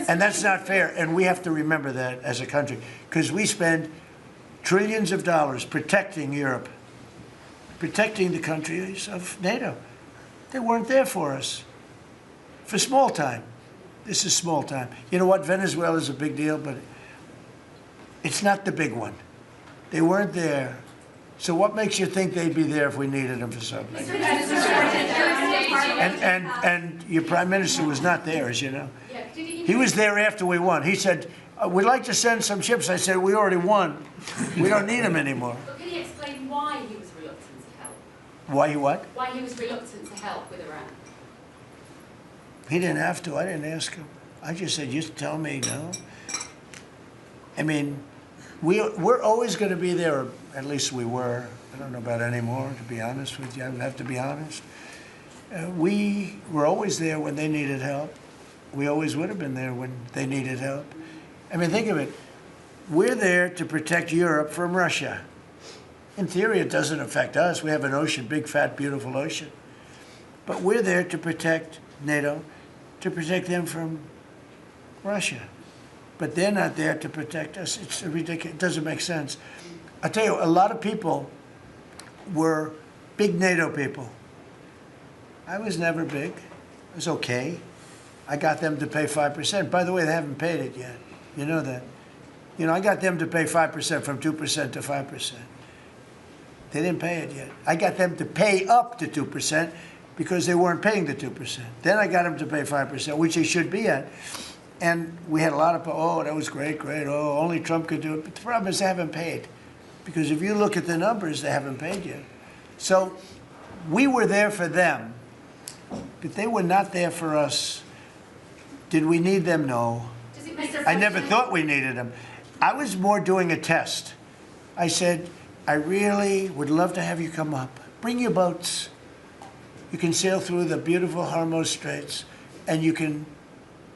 And that's not fair. And we have to remember that as a country, because we spend trillions of dollars protecting Europe, protecting the countries of NATO. They weren't there for us. For small time. This is small time. You know what? Venezuela is a big deal, but it's not the big one. They weren't there. So what makes you think they'd be there if we needed them for something? And your prime minister was not there, as you know. He was there after we won. He said, we'd like to send some ships. I said, we already won. We don't need them anymore. But can you explain why he was reluctant to help? Why he what? Why he was reluctant to help with Iran? He didn't have to. I didn't ask him. I just said, just tell me no. I mean, we're always going to be there, or at least we were. I don't know about anymore, to be honest with you. I would have to be honest. We were always there when they needed help. We always would have been there when they needed help. I mean, think of it. We're there to protect Europe from Russia. In theory, it doesn't affect us. We have an ocean, big, fat, beautiful ocean. But we're there to protect NATO, to protect them from Russia. But they're not there to protect us. It's ridiculous. It doesn't make sense. I tell you, a lot of people were big NATO people. I was never big. I was okay. I got them to pay 5%. By the way, they haven't paid it yet. You know that. You know, I got them to pay 5% from 2% to 5%. They didn't pay it yet. I got them to pay up to 2% because they weren't paying the 2%. Then I got them to pay 5%, which they should be at. And we had a lot of, oh, that was great, great. Oh, only Trump could do it. But the problem is they haven't paid. Because if you look at the numbers, they haven't paid yet. So we were there for them, but they were not there for us. Did we need them? No. I never thought we needed them. I was more doing a test. I said, I really would love to have you come up. Bring your boats. You can sail through the beautiful Hormuz Straits, and you can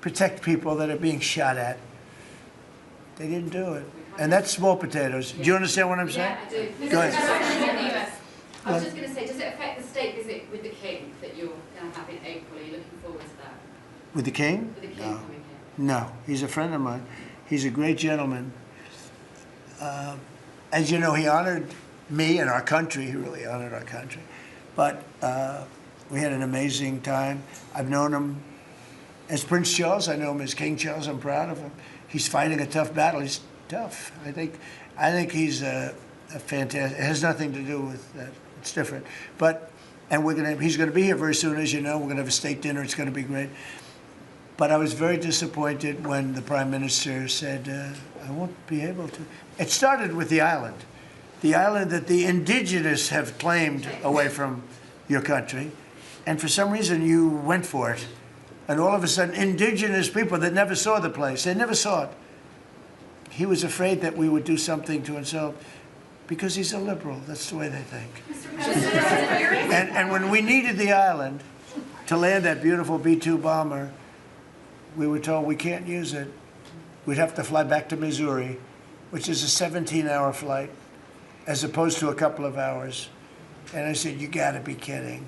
protect people that are being shot at. They didn't do it. And that's small potatoes. Do you understand what I'm saying? Yeah, I do. Go ahead. I was just going to say, does it affect the state visit with the king that you're going to have in April? Are you looking forward to that? With the king? With the king No. coming here? No, he's a friend of mine. He's a great gentleman. As you know, he honored me and our country. He really honored our country. But we had an amazing time. I've known him as Prince Charles. I know him as King Charles. I'm proud of him. He's fighting a tough battle. He's tough. I think he's a fantastic. It has nothing to do with that. It's different. But he's going to be here very soon, as you know. We're going to have a state dinner. It's going to be great. But I was very disappointed when the Prime Minister said, I won't be able to. It started with the island that the indigenous have claimed away from your country. And for some reason, you went for it. And all of a sudden, indigenous people that never saw the place, they never saw it. He was afraid that we would do something to insult, because he's a liberal. That's the way they think. And when we needed the island to land that beautiful B-2 bomber, we were told we can't use it. We'd have to fly back to Missouri, which is a 17-hour flight, as opposed to a couple of hours. And I said, you gotta be kidding.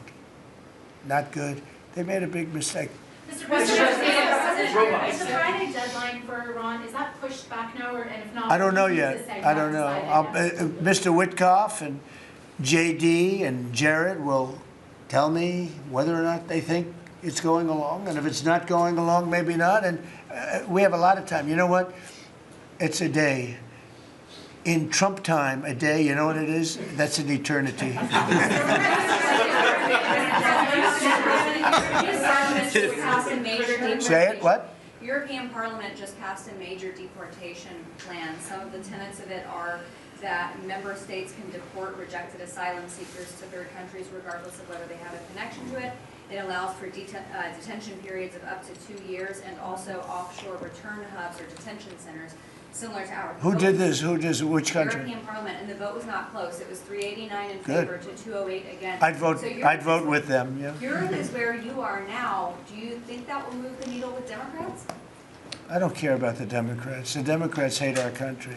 Not good. They made a big mistake. Mr. President, is the Friday deadline for Iran, is that pushed back now, and if not? I don't know yet. I don't know. Mr. Witkoff and JD and Jared will tell me whether or not they think it's going along. And if it's not going along, maybe not. And we have a lot of time. You know what? It's a day. In Trump time, a day, you know what it is? That's an eternity. Say it, what? European Parliament just passed a major deportation plan. Some of the tenets of it are that member states can deport rejected asylum seekers to third countries regardless of whether they have a connection to it. It allows for detention periods of up to 2 years, and also offshore return hubs or detention centers similar to ours. Who did this? Which country? European Parliament, and the vote was not close. It was 389 in Good. favor to 208 against. I'd vote with them, yeah. Europe is where you are now. Do you think that will move the needle with Democrats? I don't care about the Democrats. The Democrats hate our country.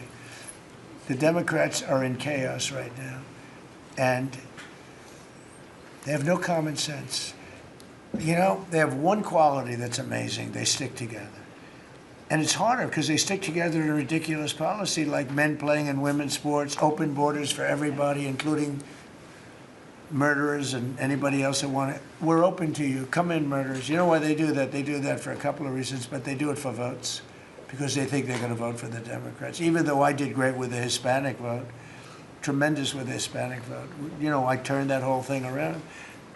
The Democrats are in chaos right now. And they have no common sense. You know, they have one quality that's amazing. They stick together. And it's harder because they stick together in a ridiculous policy like men playing in women's sports, open borders for everybody, including murderers and anybody else that want it. We're open to you. Come in, murderers. You know why they do that? They do that for a couple of reasons, but they do it for votes because they think they're going to vote for the Democrats. Even though I did great with the Hispanic vote, tremendous with the Hispanic vote. You know, I turned that whole thing around.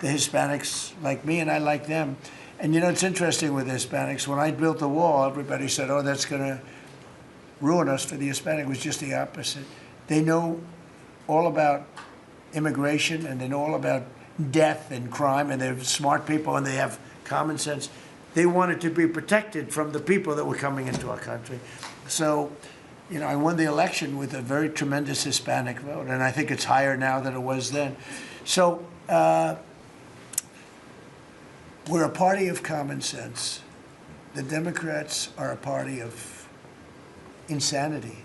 The Hispanics like me and I like them. And you know, it's interesting with the Hispanics. When I built the wall, everybody said, oh, that's going to ruin us for the Hispanic. It was just the opposite. They know all about immigration, and they know all about death and crime, and they're smart people, and they have common sense. They wanted to be protected from the people that were coming into our country. So, you know, I won the election with a very tremendous Hispanic vote, and I think it's higher now than it was then. So, we're a party of common sense. The Democrats are a party of insanity.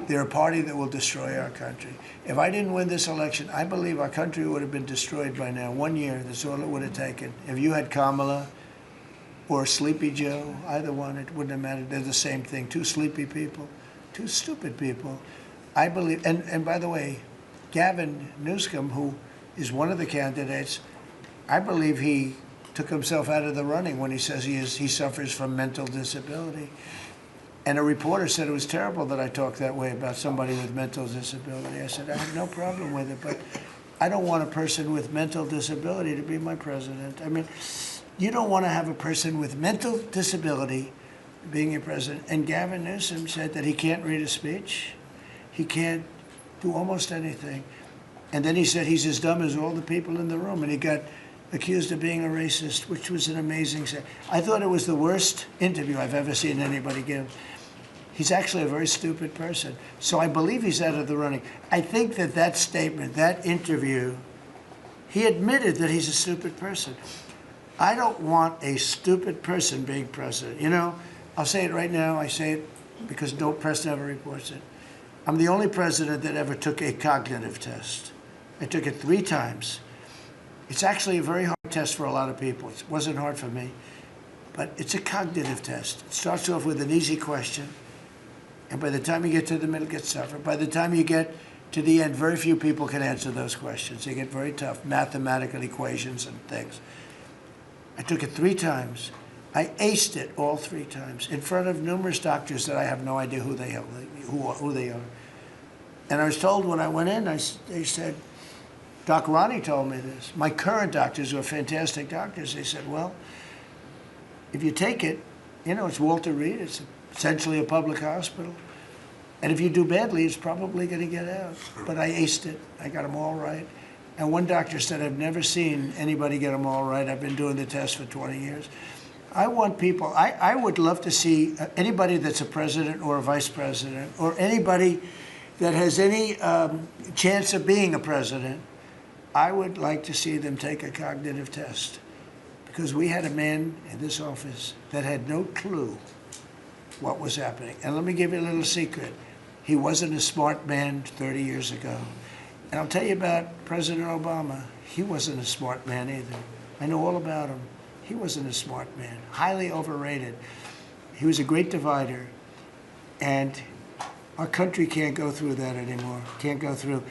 They're a party that will destroy our country. If I didn't win this election, I believe our country would have been destroyed by now. 1 year, that's all it would have taken. If you had Kamala or Sleepy Joe, either one, it wouldn't have mattered. They're the same thing. Two sleepy people, two stupid people. I believe, and by the way, Gavin Newsom, who is one of the candidates, I believe he took himself out of the running when he says he suffers from mental disability. And a reporter said it was terrible that I talked that way about somebody with mental disability. I said, I have no problem with it, but I don't want a person with mental disability to be my president. I mean, you don't want to have a person with mental disability being your president. And Gavin Newsom said that he can't read a speech. He can't do almost anything. And then he said he's as dumb as all the people in the room. And he got accused of being a racist, which was an amazing thing. I thought it was the worst interview I've ever seen anybody give. He's actually a very stupid person. So I believe he's out of the running. I think that that statement, that interview, he admitted that he's a stupid person. I don't want a stupid person being president. You know, I'll say it right now. I say it because no press never reports it. I'm the only president that ever took a cognitive test. I took it 3 times. It's actually a very hard test for a lot of people. It wasn't hard for me, but it's a cognitive test. It starts off with an easy question, and by the time you get to the middle, it gets tougher. By the time you get to the end, very few people can answer those questions. They get very tough, mathematical equations and things. I took it 3 times. I aced it all 3 times in front of numerous doctors that I have no idea who they are. And I was told when I went in, they said, Doc Ronnie told me this. My current doctors were fantastic doctors. They said, well, if you take it, you know, it's Walter Reed. It's essentially a public hospital. And if you do badly, it's probably going to get out. But I aced it. I got them all right. And one doctor said, I've never seen anybody get them all right. I've been doing the test for 20 years. I want people, I would love to see anybody that's a president or a vice president or anybody that has any chance of being a president, I would like to see them take a cognitive test, because we had a man in this office that had no clue what was happening. And let me give you a little secret. He wasn't a smart man 30 years ago. And I'll tell you about President Obama. He wasn't a smart man either. I know all about him. He wasn't a smart man, highly overrated. He was a great divider. And our country can't go through that anymore, can't go through.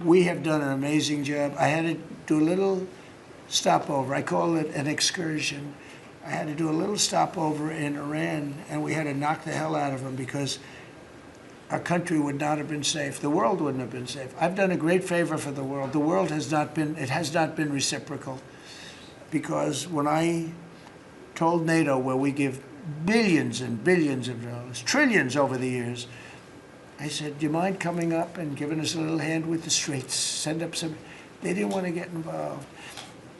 We have done an amazing job. I had to do a little stopover. I call it an excursion. I had to do a little stopover in Iran, and we had to knock the hell out of them because our country would not have been safe. The world wouldn't have been safe. I've done a great favor for the world. The world has not been reciprocal, because when I told NATO, where we give billions and billions of dollars, trillions over the years, I said, do you mind coming up and giving us a little hand with the streets? Send up some. They didn't want to get involved.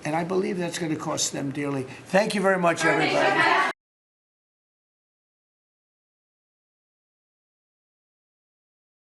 And I believe that's going to cost them dearly. Thank you very much, everybody.